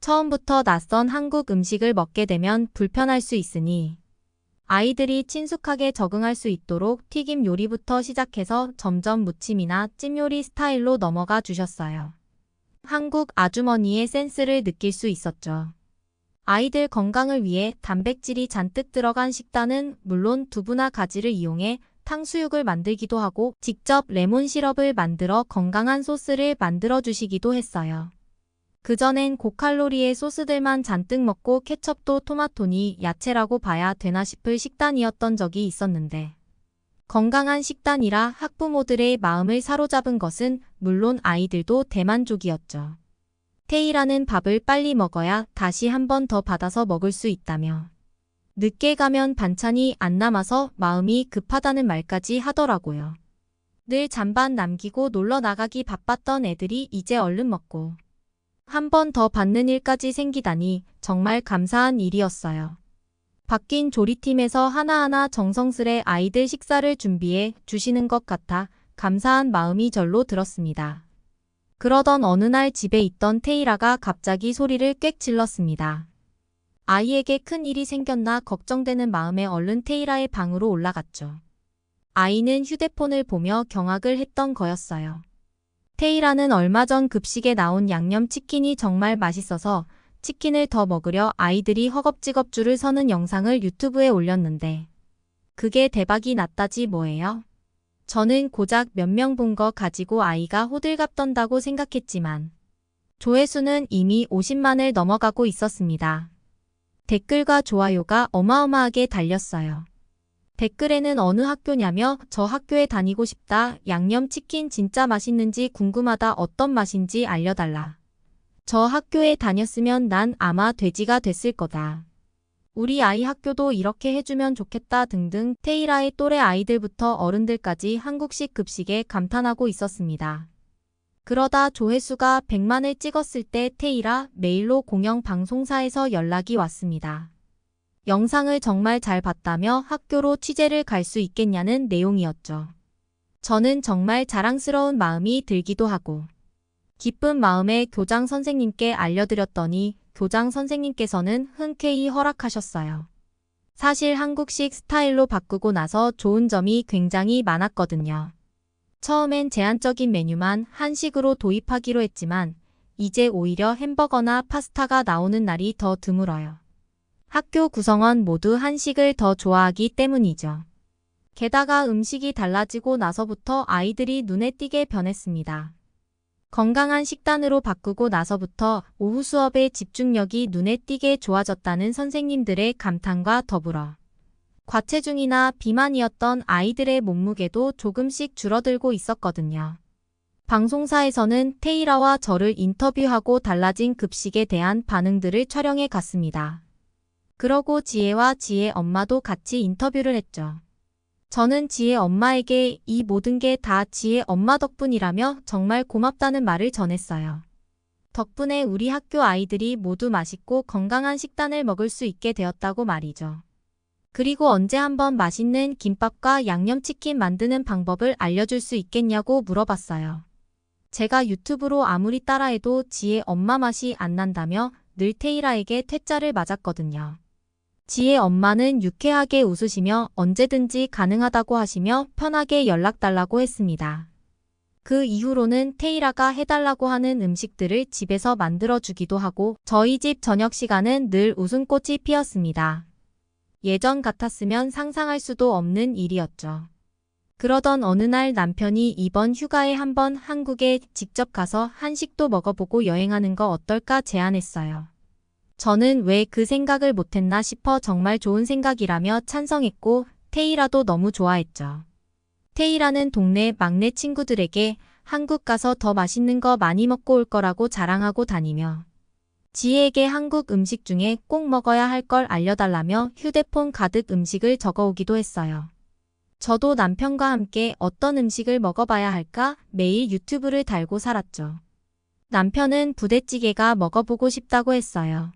처음부터 낯선 한국 음식을 먹게 되면 불편할 수 있으니 아이들이 친숙하게 적응할 수 있도록 튀김 요리부터 시작해서 점점 무침이나 찜 요리 스타일로 넘어가 주셨어요. 한국 아주머니의 센스를 느낄 수 있었죠. 아이들 건강을 위해 단백질이 잔뜩 들어간 식단은 물론 두부나 가지를 이용해 탕수육을 만들기도 하고 직접 레몬 시럽을 만들어 건강한 소스를 만들어 주시기도 했어요. 그전엔 고칼로리의 소스들만 잔뜩 먹고 케첩도 토마토니 야채라고 봐야 되나 싶을 식단이었던 적이 있었는데 건강한 식단이라 학부모들의 마음을 사로잡은 것은 물론 아이들도 대만족이었죠. 테이라는 밥을 빨리 먹어야 다시 한 번 더 받아서 먹을 수 있다며 늦게 가면 반찬이 안 남아서 마음이 급하다는 말까지 하더라고요. 늘 잔반 남기고 놀러 나가기 바빴던 애들이 이제 얼른 먹고 한 번 더 받는 일까지 생기다니 정말 감사한 일이었어요. 바뀐 조리팀에서 하나하나 정성스레 아이들 식사를 준비해 주시는 것 같아 감사한 마음이 절로 들었습니다. 그러던 어느 날 집에 있던 테이라가 갑자기 소리를 꽥 질렀습니다. 아이에게 큰 일이 생겼나 걱정되는 마음에 얼른 테이라의 방으로 올라갔죠. 아이는 휴대폰을 보며 경악을 했던 거였어요. 테이라는 얼마 전 급식에 나온 양념치킨이 정말 맛있어서 치킨을 더 먹으려 아이들이 허겁지겁 줄을 서는 영상을 유튜브에 올렸는데 그게 대박이 났다지 뭐예요? 저는 고작 몇 명 본 거 가지고 아이가 호들갑 떤다고 생각했지만 조회수는 이미 50만을 넘어가고 있었습니다. 댓글과 좋아요가 어마어마하게 달렸어요. 댓글에는 어느 학교냐며 저 학교에 다니고 싶다. 양념치킨 진짜 맛있는지 궁금하다. 어떤 맛인지 알려달라. 저 학교에 다녔으면 난 아마 돼지가 됐을 거다. 우리 아이 학교도 이렇게 해주면 좋겠다 등등 테이라의 또래 아이들부터 어른들까지 한국식 급식에 감탄하고 있었습니다. 그러다 조회수가 100만을 찍었을 때 테이라 메일로 공영 방송사에서 연락이 왔습니다. 영상을 정말 잘 봤다며 학교로 취재를 갈 수 있겠냐는 내용이었죠. 저는 정말 자랑스러운 마음이 들기도 하고 기쁜 마음에 교장 선생님께 알려드렸더니 교장 선생님께서는 흔쾌히 허락하셨어요. 사실 한국식 스타일로 바꾸고 나서 좋은 점이 굉장히 많았거든요. 처음엔 제한적인 메뉴만 한식으로 도입하기로 했지만 이제 오히려 햄버거나 파스타가 나오는 날이 더 드물어요. 학교 구성원 모두 한식을 더 좋아하기 때문이죠. 게다가 음식이 달라지고 나서부터 아이들이 눈에 띄게 변했습니다. 건강한 식단으로 바꾸고 나서부터 오후 수업의 집중력이 눈에 띄게 좋아졌다는 선생님들의 감탄과 더불어 과체중이나 비만이었던 아이들의 몸무게도 조금씩 줄어들고 있었거든요. 방송사에서는 테이라와 저를 인터뷰하고 달라진 급식에 대한 반응들을 촬영해 갔습니다. 그러고 지혜와 지혜 엄마도 같이 인터뷰를 했죠. 저는 지혜 엄마에게 이 모든 게 다 지혜 엄마 덕분이라며 정말 고맙다는 말을 전했어요. 덕분에 우리 학교 아이들이 모두 맛있고 건강한 식단을 먹을 수 있게 되었다고 말이죠. 그리고 언제 한번 맛있는 김밥과 양념치킨 만드는 방법을 알려줄 수 있겠냐고 물어봤어요. 제가 유튜브로 아무리 따라해도 지혜 엄마 맛이 안 난다며 늘 테이라에게 퇴짜를 맞았거든요. 지혜 엄마는 유쾌하게 웃으시며 언제든지 가능하다고 하시며 편하게 연락달라고 했습니다. 그 이후로는 테이라가 해달라고 하는 음식들을 집에서 만들어주기도 하고 저희 집 저녁 시간은 늘 웃음꽃이 피었습니다. 예전 같았으면 상상할 수도 없는 일이었죠. 그러던 어느 날 남편이 이번 휴가에 한번 한국에 직접 가서 한식도 먹어보고 여행하는 거 어떨까 제안했어요. 저는 왜 그 생각을 못했나 싶어 정말 좋은 생각이라며 찬성했고 테이라도 너무 좋아했죠. 테이라는 동네 막내 친구들에게 한국 가서 더 맛있는 거 많이 먹고 올 거라고 자랑하고 다니며 지혜에게 한국 음식 중에 꼭 먹어야 할 걸 알려달라며 휴대폰 가득 음식을 적어오기도 했어요. 저도 남편과 함께 어떤 음식을 먹어봐야 할까 매일 유튜브를 달고 살았죠. 남편은 부대찌개가 먹어보고 싶다고 했어요.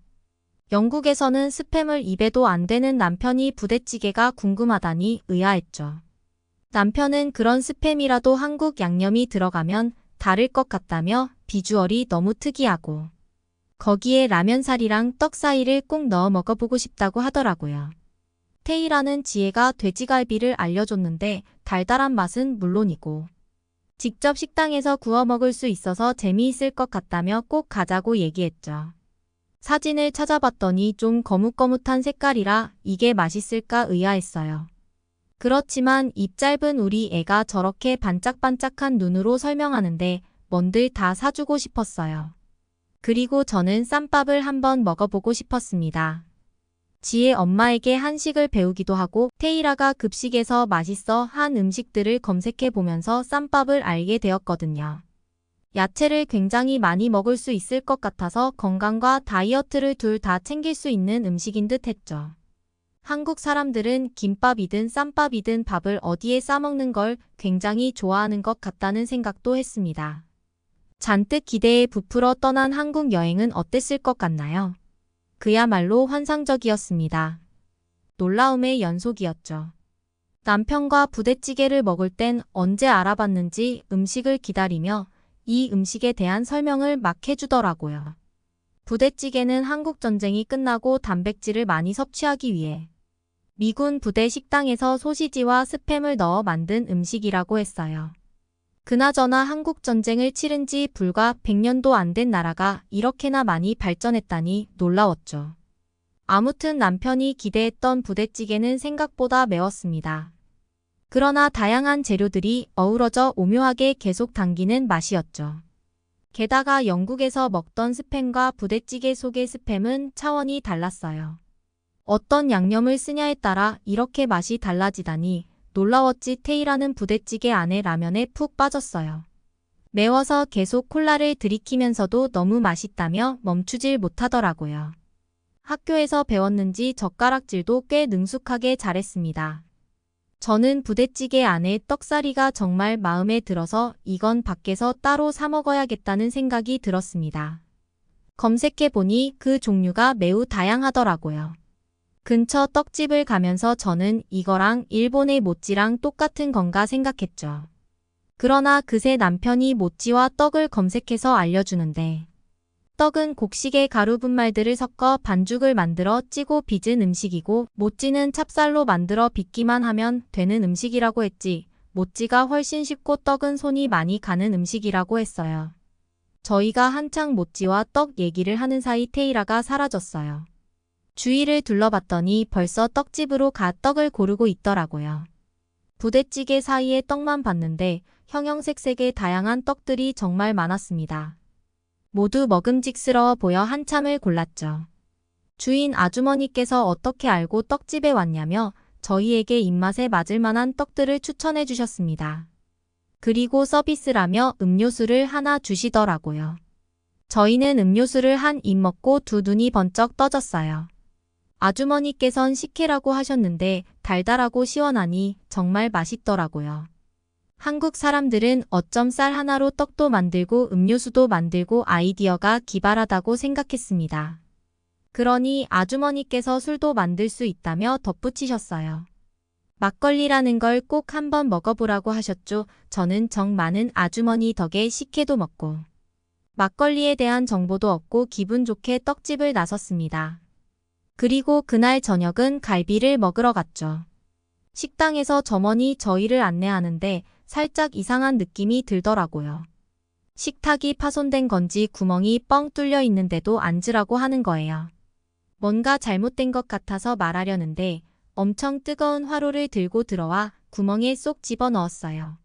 영국에서는 스팸을 입에도 안 대는 남편이 부대찌개가 궁금하다니 의아했죠. 남편은 그런 스팸이라도 한국 양념이 들어가면 다를 것 같다며 비주얼이 너무 특이하고 거기에 라면사리랑 떡 사이를 꼭 넣어 먹어보고 싶다고 하더라고요. 테이라는 지혜가 돼지갈비를 알려줬는데 달달한 맛은 물론이고 직접 식당에서 구워 먹을 수 있어서 재미있을 것 같다며 꼭 가자고 얘기했죠. 사진을 찾아봤더니 좀 거뭇거뭇한 색깔이라 이게 맛있을까 의아했어요. 그렇지만 입 짧은 우리 애가 저렇게 반짝반짝한 눈으로 설명하는데 뭔들 다 사주고 싶었어요. 그리고 저는 쌈밥을 한번 먹어보고 싶었습니다. 지혜 엄마에게 한식을 배우기도 하고 테이라가 급식에서 맛있어 한 음식들을 검색해 보면서 쌈밥을 알게 되었거든요. 야채를 굉장히 많이 먹을 수 있을 것 같아서 건강과 다이어트를 둘 다 챙길 수 있는 음식인 듯 했죠. 한국 사람들은 김밥이든 쌈밥이든 밥을 어디에 싸먹는 걸 굉장히 좋아하는 것 같다는 생각도 했습니다. 잔뜩 기대에 부풀어 떠난 한국 여행은 어땠을 것 같나요? 그야말로 환상적이었습니다. 놀라움의 연속이었죠. 남편과 부대찌개를 먹을 땐 언제 알아봤는지 음식을 기다리며 이 음식에 대한 설명을 막 해주더라고요. 부대찌개는 한국 전쟁이 끝나고 단백질을 많이 섭취하기 위해 미군 부대 식당에서 소시지와 스팸을 넣어 만든 음식이라고 했어요. 그나저나 한국 전쟁을 치른 지 불과 100년도 안 된 나라가 이렇게나 많이 발전했다니 놀라웠죠. 아무튼 남편이 기대했던 부대찌개는 생각보다 매웠습니다. 그러나 다양한 재료들이 어우러져 오묘하게 계속 당기는 맛이었죠. 게다가 영국에서 먹던 스팸과 부대찌개 속의 스팸은 차원이 달랐어요. 어떤 양념을 쓰냐에 따라 이렇게 맛이 달라지다니 놀라웠지. 테이라는 부대찌개 안에 라면에 푹 빠졌어요. 매워서 계속 콜라를 들이키면서도 너무 맛있다며 멈추질 못하더라고요. 학교에서 배웠는지 젓가락질도 꽤 능숙하게 잘했습니다. 저는 부대찌개 안에 떡사리가 정말 마음에 들어서 이건 밖에서 따로 사 먹어야겠다는 생각이 들었습니다. 검색해보니 그 종류가 매우 다양하더라고요. 근처 떡집을 가면서 저는 이거랑 일본의 모찌랑 똑같은 건가 생각했죠. 그러나 그새 남편이 모찌와 떡을 검색해서 알려주는데 떡은 곡식의 가루 분말들을 섞어 반죽을 만들어 찌고 빚은 음식이고 모찌는 찹쌀로 만들어 빚기만 하면 되는 음식이라고 했지. 모찌가 훨씬 쉽고 떡은 손이 많이 가는 음식이라고 했어요. 저희가 한창 모찌와 떡 얘기를 하는 사이 테이라가 사라졌어요. 주위를 둘러봤더니 벌써 떡집으로 가 떡을 고르고 있더라고요. 부대찌개 사이에 떡만 봤는데 형형색색의 다양한 떡들이 정말 많았습니다. 모두 먹음직스러워 보여 한참을 골랐죠. 주인 아주머니께서 어떻게 알고 떡집에 왔냐며 저희에게 입맛에 맞을 만한 떡들을 추천해 주셨습니다. 그리고 서비스라며 음료수를 하나 주시더라고요. 저희는 음료수를 한 입 먹고 두 눈이 번쩍 떠졌어요. 아주머니께선 식혜라고 하셨는데 달달하고 시원하니 정말 맛있더라고요. 한국 사람들은 어쩜 쌀 하나로 떡도 만들고 음료수도 만들고 아이디어가 기발하다고 생각했습니다. 그러니 아주머니께서 술도 만들 수 있다며 덧붙이셨어요. 막걸리라는 걸 꼭 한번 먹어보라고 하셨죠. 저는 정 많은 아주머니 덕에 식혜도 먹고 막걸리에 대한 정보도 얻고 기분 좋게 떡집을 나섰습니다. 그리고 그날 저녁은 갈비를 먹으러 갔죠. 식당에서 점원이 저희를 안내하는데 살짝 이상한 느낌이 들더라고요. 식탁이 파손된 건지 구멍이 뻥 뚫려 있는데도 앉으라고 하는 거예요. 뭔가 잘못된 것 같아서 말하려는데 엄청 뜨거운 화로를 들고 들어와 구멍에 쏙 집어넣었어요.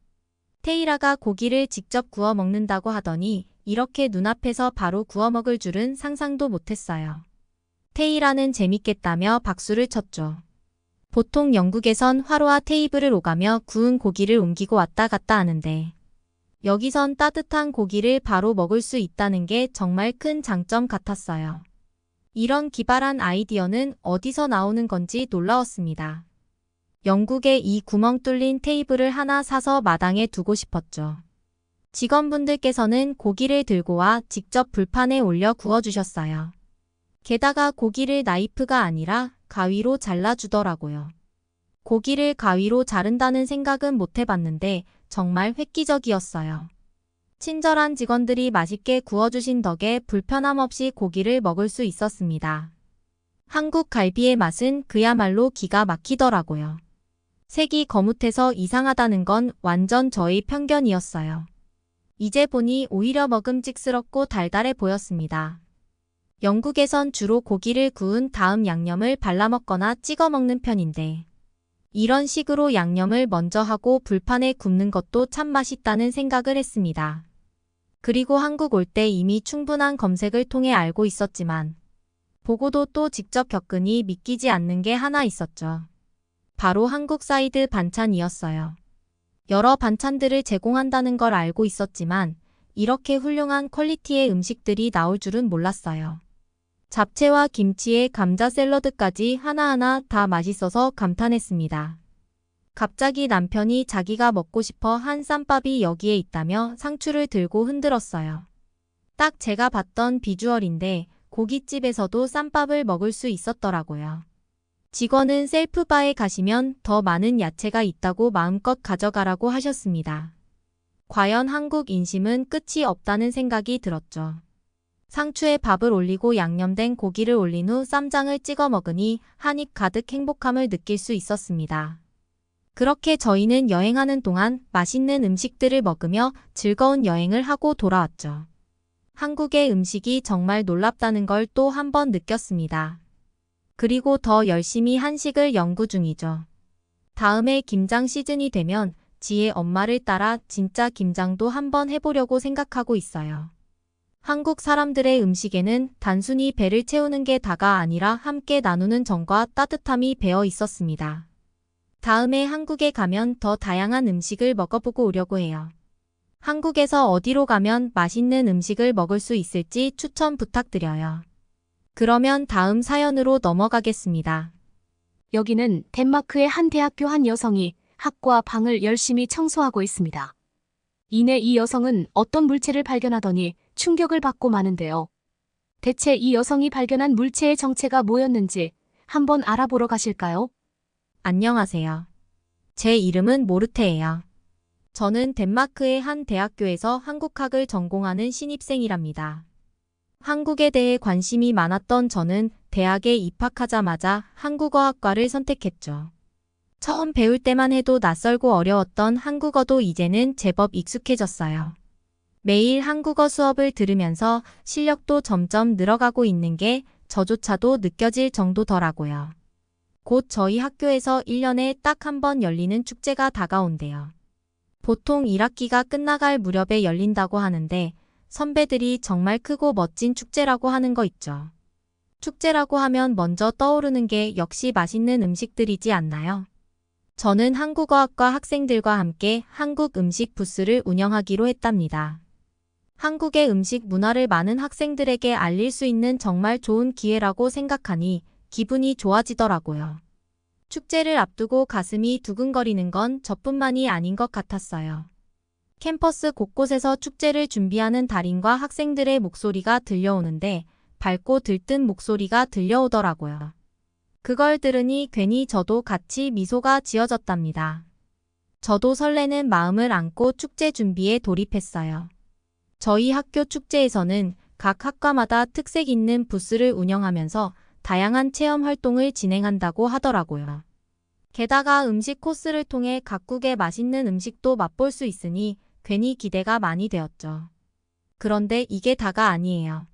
테이라가 고기를 직접 구워 먹는다고 하더니 이렇게 눈앞에서 바로 구워 먹을 줄은 상상도 못했어요. 테이라는 재밌겠다며 박수를 쳤죠. 보통 영국에선 화로와 테이블을 오가며 구운 고기를 옮기고 왔다 갔다 하는데 여기선 따뜻한 고기를 바로 먹을 수 있다는 게 정말 큰 장점 같았어요. 이런 기발한 아이디어는 어디서 나오는 건지 놀라웠습니다. 영국에 이 구멍 뚫린 테이블을 하나 사서 마당에 두고 싶었죠. 직원분들께서는 고기를 들고 와 직접 불판에 올려 구워주셨어요. 게다가 고기를 나이프가 아니라 가위로 잘라주더라고요. 고기를 가위로 자른다는 생각은 못 해봤는데 정말 획기적이었어요. 친절한 직원들이 맛있게 구워주신 덕에 불편함 없이 고기를 먹을 수 있었습니다. 한국 갈비의 맛은 그야말로 기가 막히더라고요. 색이 거뭇해서 이상하다는 건 완전 저의 편견이었어요. 이제 보니 오히려 먹음직스럽고 달달해 보였습니다. 영국에선 주로 고기를 구운 다음 양념을 발라 먹거나 찍어 먹는 편인데 이런 식으로 양념을 먼저 하고 불판에 굽는 것도 참 맛있다는 생각을 했습니다. 그리고 한국 올 때 이미 충분한 검색을 통해 알고 있었지만 보고도 또 직접 겪으니 믿기지 않는 게 하나 있었죠. 바로 한국 사이드 반찬이었어요. 여러 반찬들을 제공한다는 걸 알고 있었지만 이렇게 훌륭한 퀄리티의 음식들이 나올 줄은 몰랐어요. 잡채와 김치에 감자 샐러드까지 하나하나 다 맛있어서 감탄했습니다. 갑자기 남편이 자기가 먹고 싶어 한 쌈밥이 여기에 있다며 상추를 들고 흔들었어요. 딱 제가 봤던 비주얼인데 고깃집에서도 쌈밥을 먹을 수 있었더라고요. 직원은 셀프바에 가시면 더 많은 야채가 있다고 마음껏 가져가라고 하셨습니다. 과연 한국 인심은 끝이 없다는 생각이 들었죠. 상추에 밥을 올리고 양념된 고기를 올린 후 쌈장을 찍어 먹으니 한 입 가득 행복함을 느낄 수 있었습니다. 그렇게 저희는 여행하는 동안 맛있는 음식들을 먹으며 즐거운 여행을 하고 돌아왔죠. 한국의 음식이 정말 놀랍다는 걸 또 한 번 느꼈습니다. 그리고 더 열심히 한식을 연구 중이죠. 다음에 김장 시즌이 되면 지혜 엄마를 따라 진짜 김장도 한번 해보려고 생각하고 있어요. 한국 사람들의 음식에는 단순히 배를 채우는 게 다가 아니라 함께 나누는 정과 따뜻함이 배어 있었습니다. 다음에 한국에 가면 더 다양한 음식을 먹어보고 오려고 해요. 한국에서 어디로 가면 맛있는 음식을 먹을 수 있을지 추천 부탁드려요. 그러면 다음 사연으로 넘어가겠습니다. 여기는 덴마크의 한 대학교 한 여성이 학과 방을 열심히 청소하고 있습니다. 이내 이 여성은 어떤 물체를 발견하더니 충격을 받고 마는데요. 대체 이 여성이 발견한 물체의 정체가 뭐였는지 한번 알아보러 가실까요? 안녕하세요. 제 이름은 모르테예요. 저는 덴마크의 한 대학교에서 한국학을 전공하는 신입생이랍니다. 한국에 대해 관심이 많았던 저는 대학에 입학하자마자 한국어학과를 선택했죠. 처음 배울 때만 해도 낯설고 어려웠던 한국어도 이제는 제법 익숙해졌어요. 매일 한국어 수업을 들으면서 실력도 점점 늘어가고 있는 게 저조차도 느껴질 정도더라고요. 곧 저희 학교에서 1년에 딱 한 번 열리는 축제가 다가온대요. 보통 1학기가 끝나갈 무렵에 열린다고 하는데 선배들이 정말 크고 멋진 축제라고 하는 거 있죠. 축제라고 하면 먼저 떠오르는 게 역시 맛있는 음식들이지 않나요? 저는 한국어학과 학생들과 함께 한국 음식 부스를 운영하기로 했답니다. 한국의 음식 문화를 많은 학생들에게 알릴 수 있는 정말 좋은 기회라고 생각하니 기분이 좋아지더라고요. 축제를 앞두고 가슴이 두근거리는 건 저뿐만이 아닌 것 같았어요. 캠퍼스 곳곳에서 축제를 준비하는 달인과 학생들의 목소리가 들려오는데 밝고 들뜬 목소리가 들려오더라고요. 그걸 들으니 괜히 저도 같이 미소가 지어졌답니다. 저도 설레는 마음을 안고 축제 준비에 돌입했어요. 저희 학교 축제에서는 각 학과마다 특색 있는 부스를 운영하면서 다양한 체험 활동을 진행한다고 하더라고요. 게다가 음식 코스를 통해 각국의 맛있는 음식도 맛볼 수 있으니 괜히 기대가 많이 되었죠. 그런데 이게 다가 아니에요.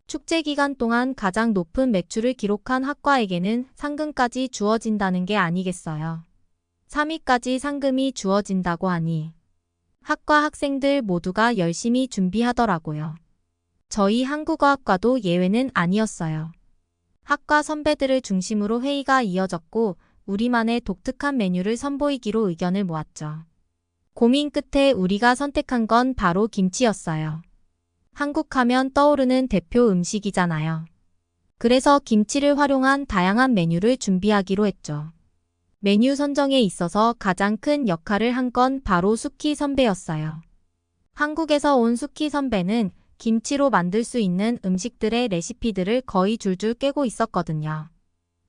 축제 기간 동안 가장 높은 매출을 기록한 학과에게는 상금까지 주어진다는 게 아니겠어요. 3위까지 상금이 주어진다고 하니 학과 학생들 모두가 열심히 준비하더라고요. 저희 한국어학과도 예외는 아니었어요. 학과 선배들을 중심으로 회의가 이어졌고 우리만의 독특한 메뉴를 선보이기로 의견을 모았죠. 고민 끝에 우리가 선택한 건 바로 김치였어요. 한국 하면 떠오르는 대표 음식이잖아요. 그래서 김치를 활용한 다양한 메뉴를 준비하기로 했죠. 메뉴 선정에 있어서 가장 큰 역할을 한 건 바로 수키 선배였어요. 한국에서 온 수키 선배는 김치로 만들 수 있는 음식들의 레시피들을 거의 줄줄 꿰고 있었거든요.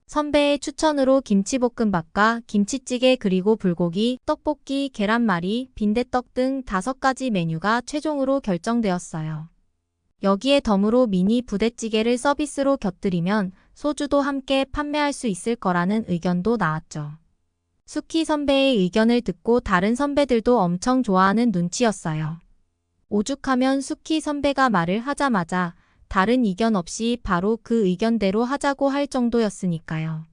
선배의 추천으로 김치볶음밥과 김치찌개 그리고 불고기, 떡볶이, 계란말이, 빈대떡 등 5가지 메뉴가 최종으로 결정되었어요. 여기에 덤으로 미니 부대찌개를 서비스로 곁들이면 소주도 함께 판매할 수 있을 거라는 의견도 나왔죠. 수키 선배의 의견을 듣고 다른 선배들도 엄청 좋아하는 눈치였어요. 오죽하면 수키 선배가 말을 하자마자 다른 의견 없이 바로 그 의견대로 하자고 할 정도였으니까요.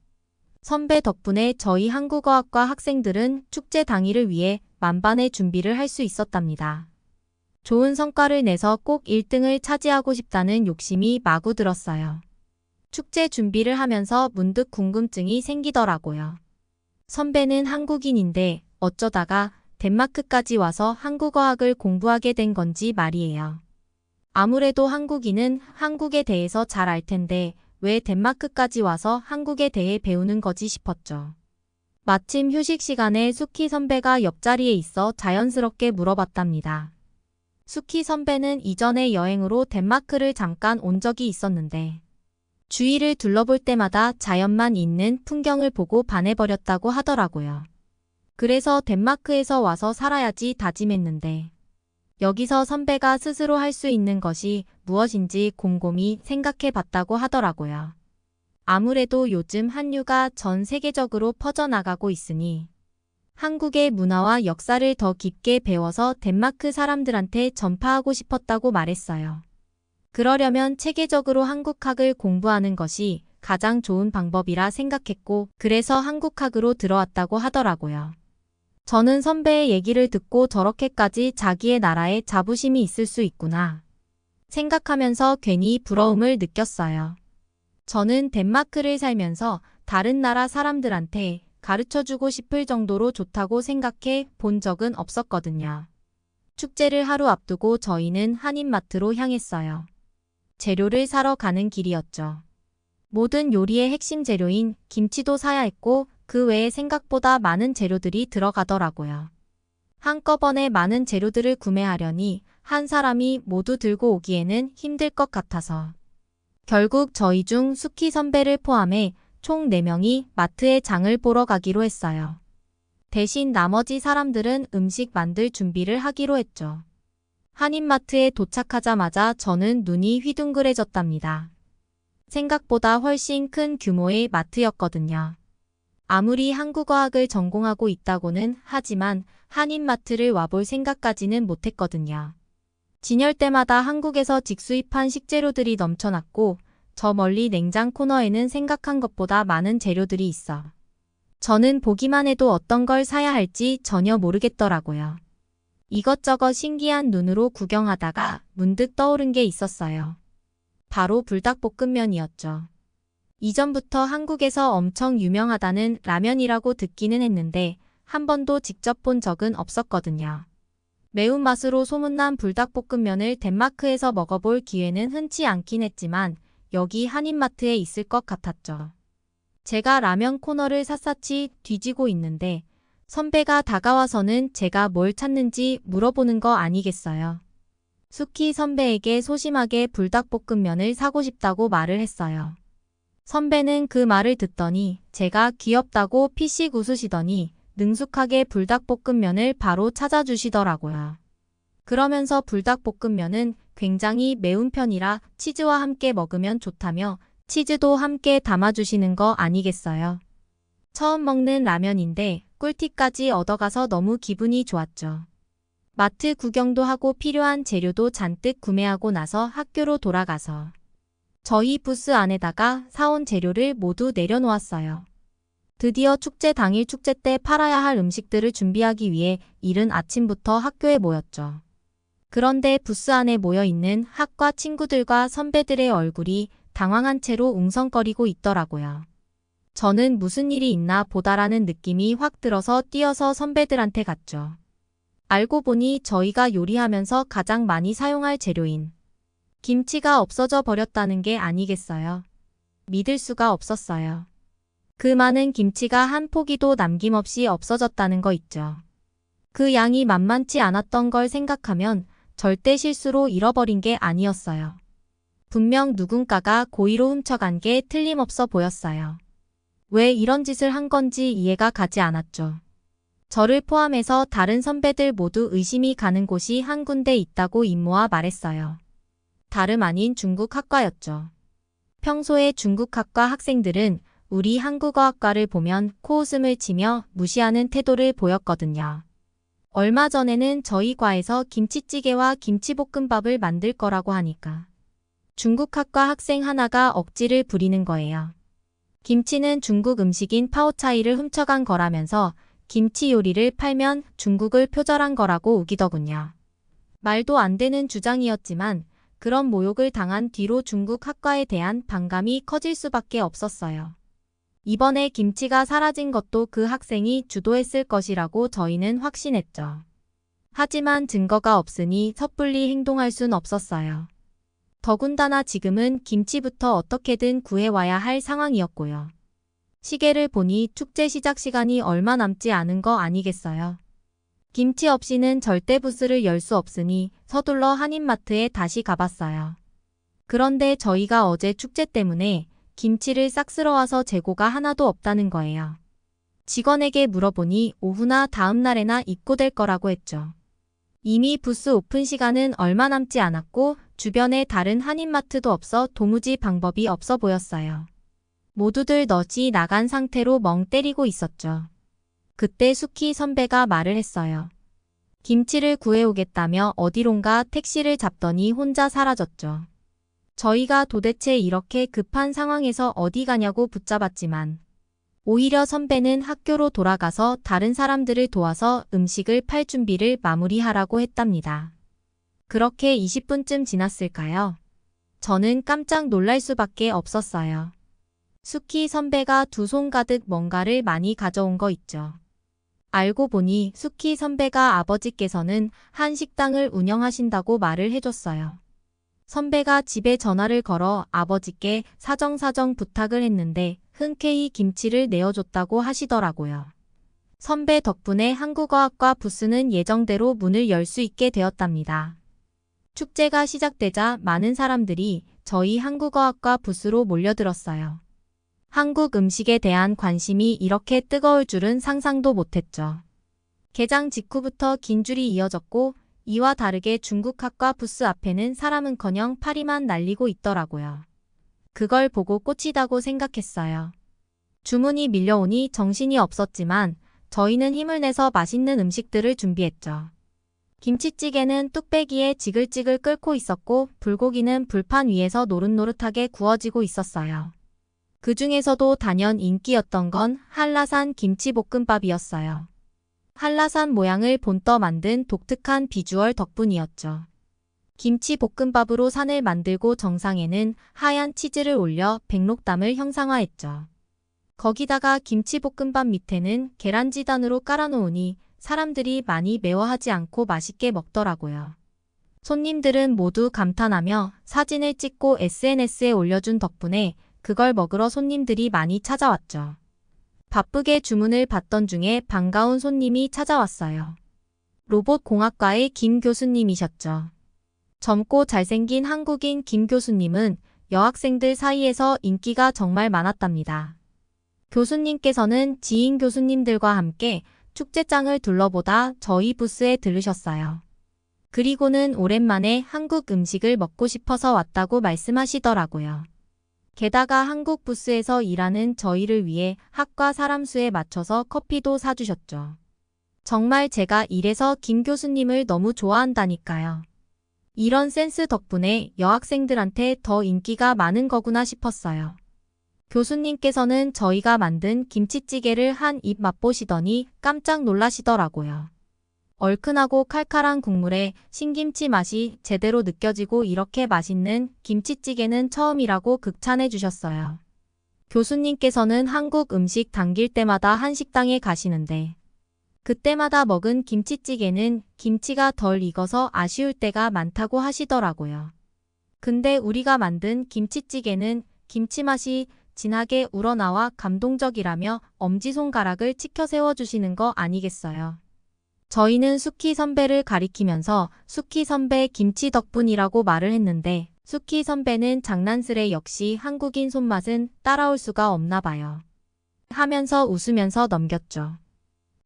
선배 덕분에 저희 한국어학과 학생들은 축제 당일을 위해 만반의 준비를 할 수 있었답니다. 좋은 성과를 내서 꼭 1등을 차지하고 싶다는 욕심이 마구 들었어요. 축제 준비를 하면서 문득 궁금증이 생기더라고요. 선배는 한국인인데 어쩌다가 덴마크까지 와서 한국어학을 공부하게 된 건지 말이에요. 아무래도 한국인은 한국에 대해서 잘 알 텐데 왜 덴마크까지 와서 한국에 대해 배우는 거지 싶었죠. 마침 휴식 시간에 수키 선배가 옆자리에 있어 자연스럽게 물어봤답니다. 수키 선배는 이전에 여행으로 덴마크를 잠깐 온 적이 있었는데 주위를 둘러볼 때마다 자연만 있는 풍경을 보고 반해버렸다고 하더라고요. 그래서 덴마크에서 와서 살아야지 다짐했는데 여기서 선배가 스스로 할 수 있는 것이 무엇인지 곰곰이 생각해 봤다고 하더라고요. 아무래도 요즘 한류가 전 세계적으로 퍼져나가고 있으니 한국의 문화와 역사를 더 깊게 배워서 덴마크 사람들한테 전파하고 싶었다고 말했어요. 그러려면 체계적으로 한국학을 공부하는 것이 가장 좋은 방법이라 생각했고 그래서 한국학으로 들어왔다고 하더라고요. 저는 선배의 얘기를 듣고 저렇게까지 자기의 나라에 자부심이 있을 수 있구나 생각하면서 괜히 부러움을 느꼈어요. 저는 덴마크를 살면서 다른 나라 사람들한테 가르쳐주고 싶을 정도로 좋다고 생각해 본 적은 없었거든요. 축제를 하루 앞두고 저희는 한인마트로 향했어요. 재료를 사러 가는 길이었죠. 모든 요리의 핵심 재료인 김치도 사야 했고 그 외에 생각보다 많은 재료들이 들어가더라고요. 한꺼번에 많은 재료들을 구매하려니 한 사람이 모두 들고 오기에는 힘들 것 같아서 결국 저희 중 수키 선배를 포함해 총 4명이 마트에 장을 보러 가기로 했어요. 대신 나머지 사람들은 음식 만들 준비를 하기로 했죠. 한인마트에 도착하자마자 저는 눈이 휘둥그레졌답니다. 생각보다 훨씬 큰 규모의 마트였거든요. 아무리 한국어학을 전공하고 있다고는 하지만 한인마트를 와볼 생각까지는 못했거든요. 진열 때마다 한국에서 직수입한 식재료들이 넘쳐났고 저 멀리 냉장 코너에는 생각한 것보다 많은 재료들이 있어 저는 보기만 해도 어떤 걸 사야 할지 전혀 모르겠더라고요. 이것저것 신기한 눈으로 구경하다가 문득 떠오른 게 있었어요. 바로 불닭볶음면이었죠. 이전부터 한국에서 엄청 유명하다는 라면이라고 듣기는 했는데 한 번도 직접 본 적은 없었거든요. 매운맛으로 소문난 불닭볶음면을 덴마크에서 먹어볼 기회는 흔치 않긴 했지만 여기 한인마트에 있을 것 같았죠. 제가 라면 코너를 샅샅이 뒤지고 있는데 선배가 다가와서는 제가 뭘 찾는지 물어보는 거 아니겠어요. 수키 선배에게 소심하게 불닭볶음면을 사고 싶다고 말을 했어요. 선배는 그 말을 듣더니 제가 귀엽다고 피식 웃으시더니 능숙하게 불닭볶음면을 바로 찾아주시더라고요. 그러면서 불닭볶음면은 굉장히 매운 편이라 치즈와 함께 먹으면 좋다며 치즈도 함께 담아주시는 거 아니겠어요? 처음 먹는 라면인데 꿀팁까지 얻어가서 너무 기분이 좋았죠. 마트 구경도 하고 필요한 재료도 잔뜩 구매하고 나서 학교로 돌아가서 저희 부스 안에다가 사온 재료를 모두 내려놓았어요. 드디어 축제 당일 축제 때 팔아야 할 음식들을 준비하기 위해 이른 아침부터 학교에 모였죠. 그런데 부스 안에 모여있는 학과 친구들과 선배들의 얼굴이 당황한 채로 웅성거리고 있더라고요. 저는 무슨 일이 있나 보다라는 느낌이 확 들어서 뛰어서 선배들한테 갔죠. 알고 보니 저희가 요리하면서 가장 많이 사용할 재료인 김치가 없어져 버렸다는 게 아니겠어요. 믿을 수가 없었어요. 그 많은 김치가 한 포기도 남김없이 없어졌다는 거 있죠. 그 양이 만만치 않았던 걸 생각하면 절대 실수로 잃어버린 게 아니었어요. 분명 누군가가 고의로 훔쳐간 게 틀림없어 보였어요. 왜 이런 짓을 한 건지 이해가 가지 않았죠. 저를 포함해서 다른 선배들 모두 의심이 가는 곳이 한 군데 있다고 임모아 말했어요. 다름 아닌 중국학과였죠. 평소에 중국학과 학생들은 우리 한국어학과를 보면 코웃음을 치며 무시하는 태도를 보였거든요. 얼마 전에는 저희 과에서 김치찌개와 김치볶음밥을 만들 거라고 하니까 중국학과 학생 하나가 억지를 부리는 거예요. 김치는 중국 음식인 파오차이를 훔쳐간 거라면서 김치 요리를 팔면 중국을 표절한 거라고 우기더군요. 말도 안 되는 주장이었지만 그런 모욕을 당한 뒤로 중국 학과에 대한 반감이 커질 수밖에 없었어요. 이번에 김치가 사라진 것도 그 학생이 주도했을 것이라고 저희는 확신했죠. 하지만 증거가 없으니 섣불리 행동할 순 없었어요. 더군다나 지금은 김치부터 어떻게든 구해와야 할 상황이었고요. 시계를 보니 축제 시작 시간이 얼마 남지 않은 거 아니겠어요. 김치 없이는 절대 부스를 열 수 없으니 서둘러 한인마트에 다시 가봤어요. 그런데 저희가 어제 축제 때문에 김치를 싹 쓸어와서 재고가 하나도 없다는 거예요. 직원에게 물어보니 오후나 다음 날에나 입고될 거라고 했죠. 이미 부스 오픈 시간은 얼마 남지 않았고 주변에 다른 한인마트도 없어 도무지 방법이 없어 보였어요. 모두들 넛이 나간 상태로 멍 때리고 있었죠. 그때 수키 선배가 말을 했어요. 김치를 구해오겠다며 어디론가 택시를 잡더니 혼자 사라졌죠. 저희가 도대체 이렇게 급한 상황에서 어디 가냐고 붙잡았지만 오히려 선배는 학교로 돌아가서 다른 사람들을 도와서 음식을 팔 준비를 마무리하라고 했답니다. 그렇게 20분쯤 지났을까요? 저는 깜짝 놀랄 수밖에 없었어요. 수키 선배가 두 손 가득 뭔가를 많이 가져온 거 있죠. 알고 보니 수키 선배가 아버지께서는 한 식당을 운영하신다고 말을 해줬어요. 선배가 집에 전화를 걸어 아버지께 사정사정 부탁을 했는데 흔쾌히 김치를 내어줬다고 하시더라고요. 선배 덕분에 한국어학과 부스는 예정대로 문을 열 수 있게 되었답니다. 축제가 시작되자 많은 사람들이 저희 한국어학과 부스로 몰려들었어요. 한국 음식에 대한 관심이 이렇게 뜨거울 줄은 상상도 못했죠. 개장 직후부터 긴 줄이 이어졌고 이와 다르게 중국학과 부스 앞에는 사람은커녕 파리만 날리고 있더라고요. 그걸 보고 꽂히다고 생각했어요. 주문이 밀려오니 정신이 없었지만 저희는 힘을 내서 맛있는 음식들을 준비했죠. 김치찌개는 뚝배기에 지글지글 끓고 있었고 불고기는 불판 위에서 노릇노릇하게 구워지고 있었어요. 그 중에서도 단연 인기였던 건 한라산 김치볶음밥이었어요. 한라산 모양을 본떠 만든 독특한 비주얼 덕분이었죠. 김치 볶음밥으로 산을 만들고 정상에는 하얀 치즈를 올려 백록담을 형상화했죠. 거기다가 김치볶음밥 밑에는 계란지단으로 깔아놓으니 사람들이 많이 매워하지 않고 맛있게 먹더라고요. 손님들은 모두 감탄하며 사진을 찍고 SNS에 올려준 덕분에 그걸 먹으러 손님들이 많이 찾아왔죠. 바쁘게 주문을 받던 중에 반가운 손님이 찾아왔어요. 로봇공학과의 김 교수님이셨죠. 젊고 잘생긴 한국인 김 교수님은 여학생들 사이에서 인기가 정말 많았답니다. 교수님께서는 지인 교수님들과 함께 축제장을 둘러보다 저희 부스에 들르셨어요. 그리고는 오랜만에 한국 음식을 먹고 싶어서 왔다고 말씀하시더라고요. 게다가 한국 부스에서 일하는 저희를 위해 학과 사람 수에 맞춰서 커피도 사주셨죠. 정말 제가 이래서 김 교수님을 너무 좋아한다니까요. 이런 센스 덕분에 여학생들한테 더 인기가 많은 거구나 싶었어요. 교수님께서는 저희가 만든 김치찌개를 한 입 맛보시더니 깜짝 놀라시더라고요. 얼큰하고 칼칼한 국물에 신김치 맛이 제대로 느껴지고 이렇게 맛있는 김치찌개는 처음이라고 극찬해 주셨어요. 교수님께서는 한국 음식 당길 때마다 한식당에 가시는데 그때마다 먹은 김치찌개는 김치가 덜 익어서 아쉬울 때가 많다고 하시더라고요. 근데 우리가 만든 김치찌개는 김치 맛이 진하게 우러나와 감동적이라며 엄지손가락을 치켜 세워주시는 거 아니겠어요. 저희는 수키 선배를 가리키면서 수키 선배 김치 덕분이라고 말을 했는데 수키 선배는 장난스레 역시 한국인 손맛은 따라올 수가 없나 봐요. 하면서 웃으면서 넘겼죠.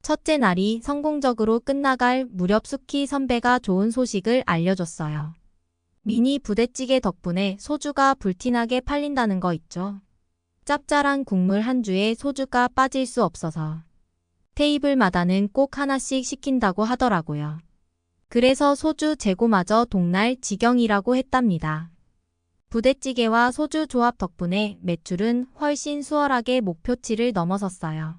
첫째 날이 성공적으로 끝나갈 무렵 수키 선배가 좋은 소식을 알려줬어요. 미니 부대찌개 덕분에 소주가 불티나게 팔린다는 거 있죠. 짭짤한 국물 한 주에 소주가 빠질 수 없어서 테이블마다는 꼭 하나씩 시킨다고 하더라고요. 그래서 소주 재고마저 동날 지경이라고 했답니다. 부대찌개와 소주 조합 덕분에 매출은 훨씬 수월하게 목표치를 넘어섰어요.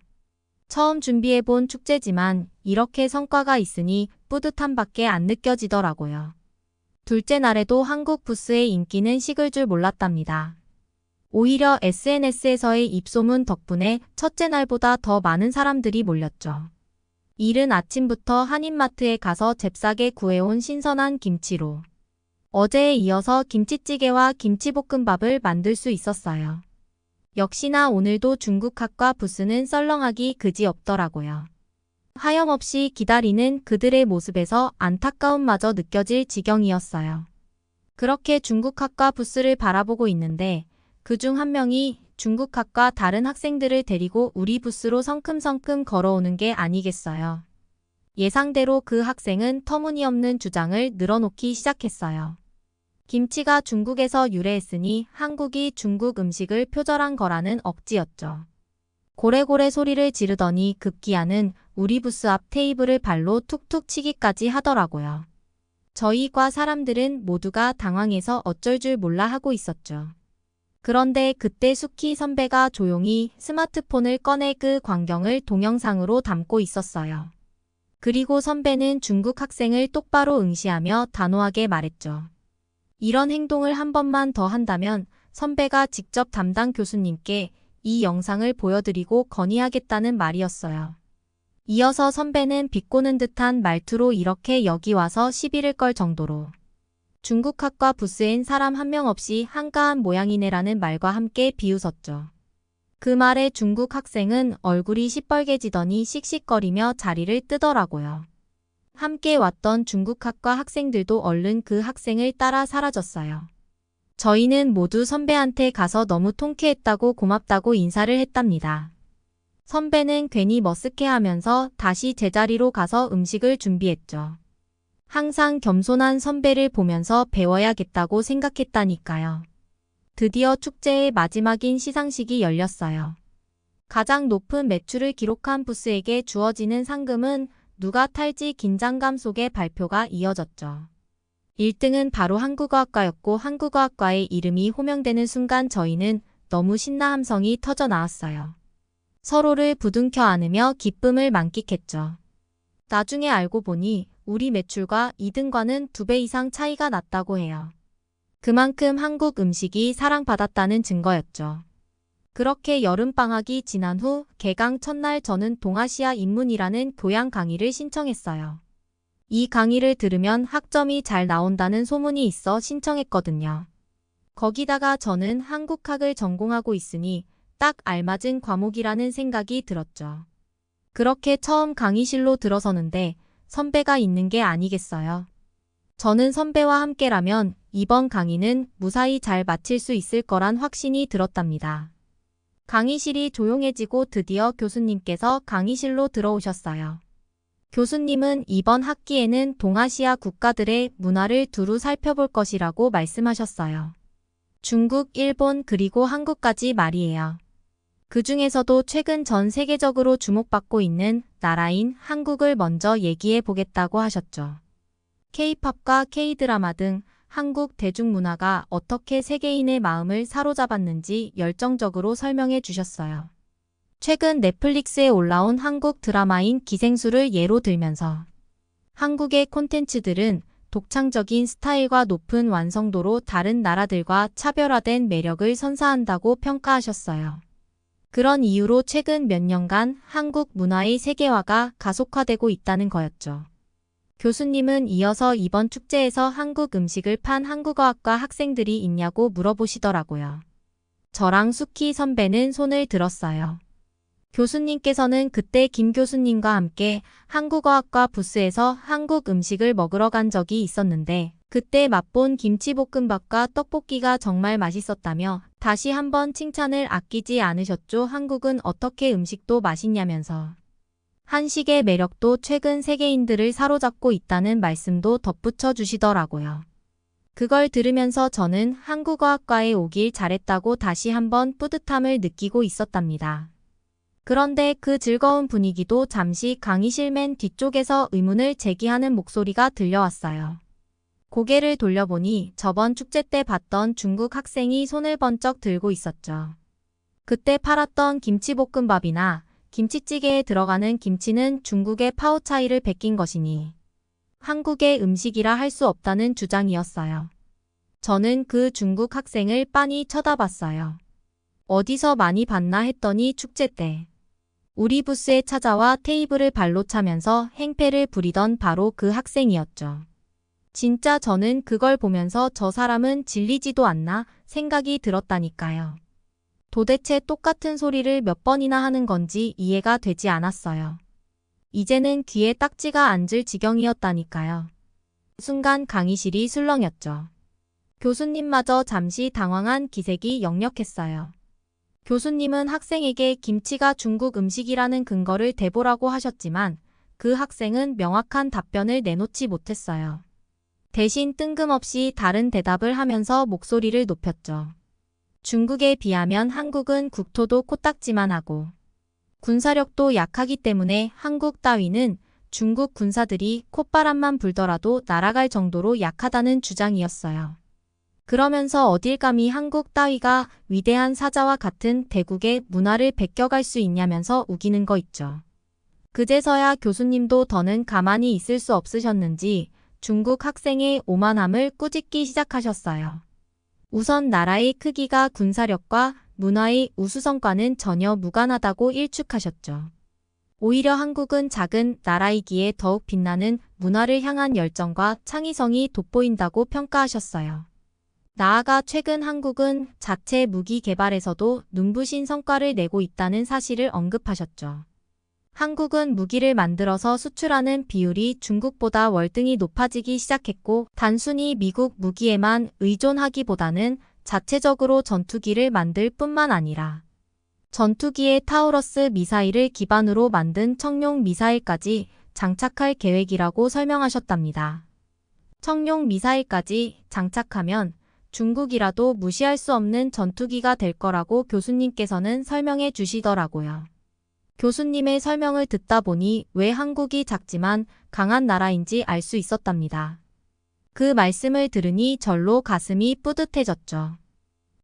처음 준비해본 축제지만 이렇게 성과가 있으니 뿌듯함 밖에 안 느껴지더라고요. 둘째 날에도 한국 부스의 인기는 식을 줄 몰랐답니다. 오히려 SNS에서의 입소문 덕분에 첫째 날보다 더 많은 사람들이 몰렸죠. 이른 아침부터 한인마트에 가서 잽싸게 구해온 신선한 김치로 어제에 이어서 김치찌개와 김치볶음밥을 만들 수 있었어요. 역시나 오늘도 중국학과 부스는 썰렁하기 그지없더라고요. 하염없이 기다리는 그들의 모습에서 안타까움마저 느껴질 지경이었어요. 그렇게 중국학과 부스를 바라보고 있는데 그중 한 명이 중국학과 다른 학생들을 데리고 우리 부스로 성큼성큼 걸어오는 게 아니겠어요. 예상대로 그 학생은 터무니없는 주장을 늘어놓기 시작했어요. 김치가 중국에서 유래했으니 한국이 중국 음식을 표절한 거라는 억지였죠. 고래고래 소리를 지르더니 급기야는 우리 부스 앞 테이블을 발로 툭툭 치기까지 하더라고요. 저희 과 사람들은 모두가 당황해서 어쩔 줄 몰라 하고 있었죠. 그런데 그때 수키 선배가 조용히 스마트폰을 꺼내 그 광경을 동영상으로 담고 있었어요. 그리고 선배는 중국 학생을 똑바로 응시하며 단호하게 말했죠. 이런 행동을 한 번만 더 한다면 선배가 직접 담당 교수님께 이 영상을 보여드리고 건의하겠다는 말이었어요. 이어서 선배는 비꼬는 듯한 말투로 이렇게 여기 와서 시비를 걸 정도로 중국학과 부스엔 사람 한 명 없이 한가한 모양이네라는 말과 함께 비웃었죠. 그 말에 중국 학생은 얼굴이 시뻘개지더니 씩씩거리며 자리를 뜨더라고요. 함께 왔던 중국학과 학생들도 얼른 그 학생을 따라 사라졌어요. 저희는 모두 선배한테 가서 너무 통쾌했다고 고맙다고 인사를 했답니다. 선배는 괜히 머쓱해하면서 다시 제자리로 가서 음식을 준비했죠. 항상 겸손한 선배를 보면서 배워야겠다고 생각했다니까요. 드디어 축제의 마지막인 시상식이 열렸어요. 가장 높은 매출을 기록한 부스에게 주어지는 상금은 누가 탈지 긴장감 속에 발표가 이어졌죠. 1등은 바로 한국어학과였고 한국어학과의 이름이 호명되는 순간 저희는 너무 신나 함성이 터져 나왔어요. 서로를 부둥켜 안으며 기쁨을 만끽했죠. 나중에 알고 보니 우리 매출과 이등과는 2배 이상 차이가 났다고 해요. 그만큼 한국 음식이 사랑받았다는 증거였죠. 그렇게 여름방학이 지난 후 개강 첫날 저는 동아시아 인문이라는 교양 강의를 신청했어요. 이 강의를 들으면 학점이 잘 나온다는 소문이 있어 신청했거든요. 거기다가 저는 한국학을 전공하고 있으니 딱 알맞은 과목이라는 생각이 들었죠. 그렇게 처음 강의실로 들어서는데 선배가 있는 게 아니겠어요. 저는 선배와 함께라면 이번 강의는 무사히 잘 마칠 수 있을 거란 확신이 들었답니다. 강의실이 조용해지고 드디어 교수님께서 강의실로 들어오셨어요. 교수님은 이번 학기에는 동아시아 국가들의 문화를 두루 살펴볼 것이라고 말씀하셨어요. 중국, 일본 그리고 한국까지 말이에요. 그 중에서도 최근 전 세계적으로 주목받고 있는 나라인 한국을 먼저 얘기해 보겠다고 하셨죠. K-팝과 K-드라마 등 한국 대중문화가 어떻게 세계인의 마음을 사로잡았는지 열정적으로 설명해 주셨어요. 최근 넷플릭스에 올라온 한국 드라마인 기생수를 예로 들면서 한국의 콘텐츠들은 독창적인 스타일과 높은 완성도로 다른 나라들과 차별화된 매력을 선사한다고 평가하셨어요. 그런 이유로 최근 몇 년간 한국 문화의 세계화가 가속화되고 있다는 거였죠. 교수님은 이어서 이번 축제에서 한국 음식을 판 한국어학과 학생들이 있냐고 물어보시더라고요. 저랑 수키 선배는 손을 들었어요. 교수님께서는 그때 김 교수님과 함께 한국어학과 부스에서 한국 음식을 먹으러 간 적이 있었는데 그때 맛본 김치볶음밥과 떡볶이가 정말 맛있었다며 다시 한번 칭찬을 아끼지 않으셨죠. 한국은 어떻게 음식도 맛있냐면서. 한식의 매력도 최근 세계인들을 사로잡고 있다는 말씀도 덧붙여 주시더라고요. 그걸 들으면서 저는 한국어학과에 오길 잘했다고 다시 한번 뿌듯함을 느끼고 있었답니다. 그런데 그 즐거운 분위기도 잠시 강의실 맨 뒤쪽에서 의문을 제기하는 목소리가 들려왔어요. 고개를 돌려보니 저번 축제 때 봤던 중국 학생이 손을 번쩍 들고 있었죠. 그때 팔았던 김치볶음밥이나 김치찌개에 들어가는 김치는 중국의 파오차이를 베낀 것이니 한국의 음식이라 할 수 없다는 주장이었어요. 저는 그 중국 학생을 빤히 쳐다봤어요. 어디서 많이 봤나 했더니 축제 때 우리 부스에 찾아와 테이블을 발로 차면서 행패를 부리던 바로 그 학생이었죠. 진짜 저는 그걸 보면서 저 사람은 질리지도 않나 생각이 들었다니까요. 도대체 똑같은 소리를 몇 번이나 하는 건지 이해가 되지 않았어요. 이제는 귀에 딱지가 앉을 지경이었다니까요. 순간 강의실이 술렁였죠. 교수님마저 잠시 당황한 기색이 역력했어요. 교수님은 학생에게 김치가 중국 음식이라는 근거를 대보라고 하셨지만 그 학생은 명확한 답변을 내놓지 못했어요. 대신 뜬금없이 다른 대답을 하면서 목소리를 높였죠. 중국에 비하면 한국은 국토도 코딱지만 하고 군사력도 약하기 때문에 한국 따위는 중국 군사들이 콧바람만 불더라도 날아갈 정도로 약하다는 주장이었어요. 그러면서 어딜 감히 한국 따위가 위대한 사자와 같은 대국의 문화를 베껴갈 수 있냐면서 우기는 거 있죠. 그제서야 교수님도 더는 가만히 있을 수 없으셨는지 중국 학생의 오만함을 꾸짖기 시작하셨어요. 우선 나라의 크기가 군사력과 문화의 우수성과는 전혀 무관하다고 일축하셨죠. 오히려 한국은 작은 나라이기에 더욱 빛나는 문화를 향한 열정과 창의성이 돋보인다고 평가하셨어요. 나아가 최근 한국은 자체 무기 개발에서도 눈부신 성과를 내고 있다는 사실을 언급하셨죠. 한국은 무기를 만들어서 수출하는 비율이 중국보다 월등히 높아지기 시작했고 단순히 미국 무기에만 의존하기보다는 자체적으로 전투기를 만들 뿐만 아니라 전투기에 타우러스 미사일을 기반으로 만든 청룡 미사일까지 장착할 계획이라고 설명하셨답니다. 청룡 미사일까지 장착하면 중국이라도 무시할 수 없는 전투기가 될 거라고 교수님께서는 설명해 주시더라고요. 교수님의 설명을 듣다 보니 왜 한국이 작지만 강한 나라인지 알 수 있었답니다. 그 말씀을 들으니 절로 가슴이 뿌듯해졌죠.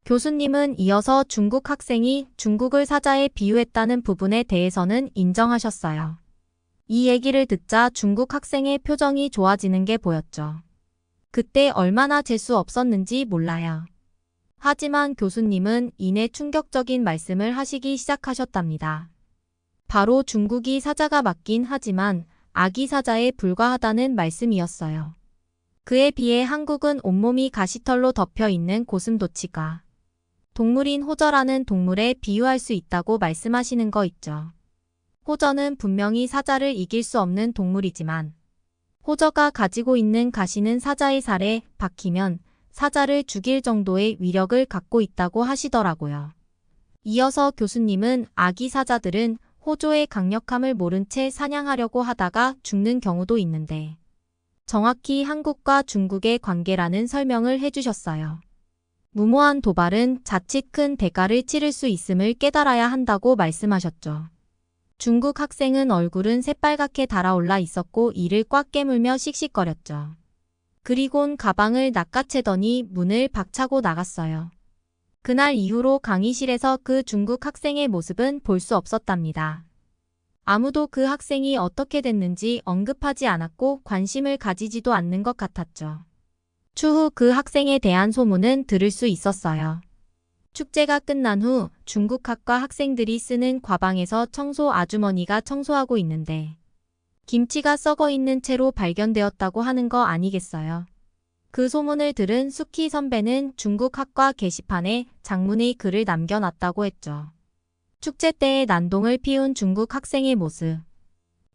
교수님은 이어서 중국 학생이 중국을 사자에 비유했다는 부분에 대해서는 인정하셨어요. 이 얘기를 듣자 중국 학생의 표정이 좋아지는 게 보였죠. 그때 얼마나 재수 없었는지 몰라요. 하지만 교수님은 이내 충격적인 말씀을 하시기 시작하셨답니다. 바로 중국이 사자가 맞긴 하지만 아기 사자에 불과하다는 말씀이었어요. 그에 비해 한국은 온몸이 가시털로 덮여 있는 고슴도치가 동물인 호저라는 동물에 비유할 수 있다고 말씀하시는 거 있죠. 호저는 분명히 사자를 이길 수 없는 동물이지만 호저가 가지고 있는 가시는 사자의 살에 박히면 사자를 죽일 정도의 위력을 갖고 있다고 하시더라고요. 이어서 교수님은 아기 사자들은 호조의 강력함을 모른 채 사냥하려고 하다가 죽는 경우도 있는데 정확히 한국과 중국의 관계라는 설명을 해주셨어요. 무모한 도발은 자칫 큰 대가를 치를 수 있음을 깨달아야 한다고 말씀하셨죠. 중국 학생은 얼굴은 새빨갛게 달아올라 있었고 이를 꽉 깨물며 씩씩거렸죠. 그리곤 가방을 낚아채더니 문을 박차고 나갔어요. 그날 이후로 강의실에서 그 중국 학생의 모습은 볼 수 없었답니다. 아무도 그 학생이 어떻게 됐는지 언급하지 않았고 관심을 가지지도 않는 것 같았죠. 추후 그 학생에 대한 소문은 들을 수 있었어요. 축제가 끝난 후 중국 학과 학생들이 쓰는 과방에서 청소 아주머니가 청소하고 있는데 김치가 썩어 있는 채로 발견되었다고 하는 거 아니겠어요. 그 소문을 들은 수키 선배는 중국 학과 게시판에 장문의 글을 남겨놨다고 했죠. 축제 때의 난동을 피운 중국 학생의 모습.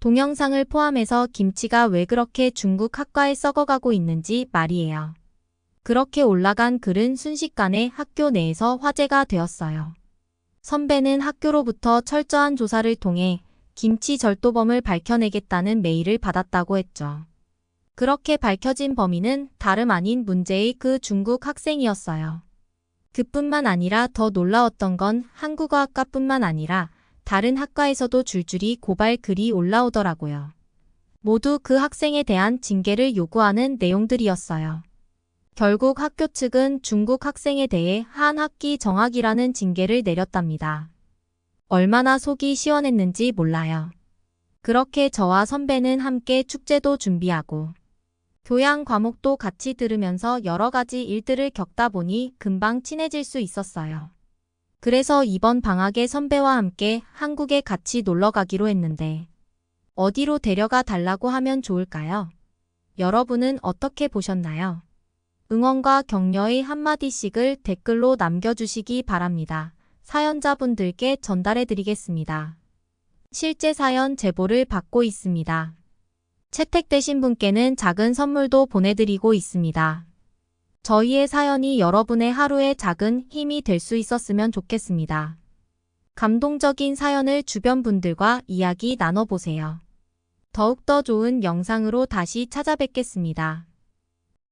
동영상을 포함해서 김치가 왜 그렇게 중국 학과에 썩어가고 있는지 말이에요. 그렇게 올라간 글은 순식간에 학교 내에서 화제가 되었어요. 선배는 학교로부터 철저한 조사를 통해 김치 절도범을 밝혀내겠다는 메일을 받았다고 했죠. 그렇게 밝혀진 범인은 다름 아닌 문제의 그 중국 학생이었어요. 그뿐만 아니라 더 놀라웠던 건 한국어학과뿐만 아니라 다른 학과에서도 줄줄이 고발 글이 올라오더라고요. 모두 그 학생에 대한 징계를 요구하는 내용들이었어요. 결국 학교 측은 중국 학생에 대해 한 학기 정학이라는 징계를 내렸답니다. 얼마나 속이 시원했는지 몰라요. 그렇게 저와 선배는 함께 축제도 준비하고 교양 과목도 같이 들으면서 여러 가지 일들을 겪다 보니 금방 친해질 수 있었어요. 그래서 이번 방학에 선배와 함께 한국에 같이 놀러 가기로 했는데 어디로 데려가 달라고 하면 좋을까요? 여러분은 어떻게 보셨나요? 응원과 격려의 한마디씩을 댓글로 남겨주시기 바랍니다. 사연자분들께 전달해드리겠습니다. 실제 사연 제보를 받고 있습니다. 채택되신 분께는 작은 선물도 보내드리고 있습니다. 저희의 사연이 여러분의 하루에 작은 힘이 될 수 있었으면 좋겠습니다. 감동적인 사연을 주변 분들과 이야기 나눠보세요. 더욱더 좋은 영상으로 다시 찾아뵙겠습니다.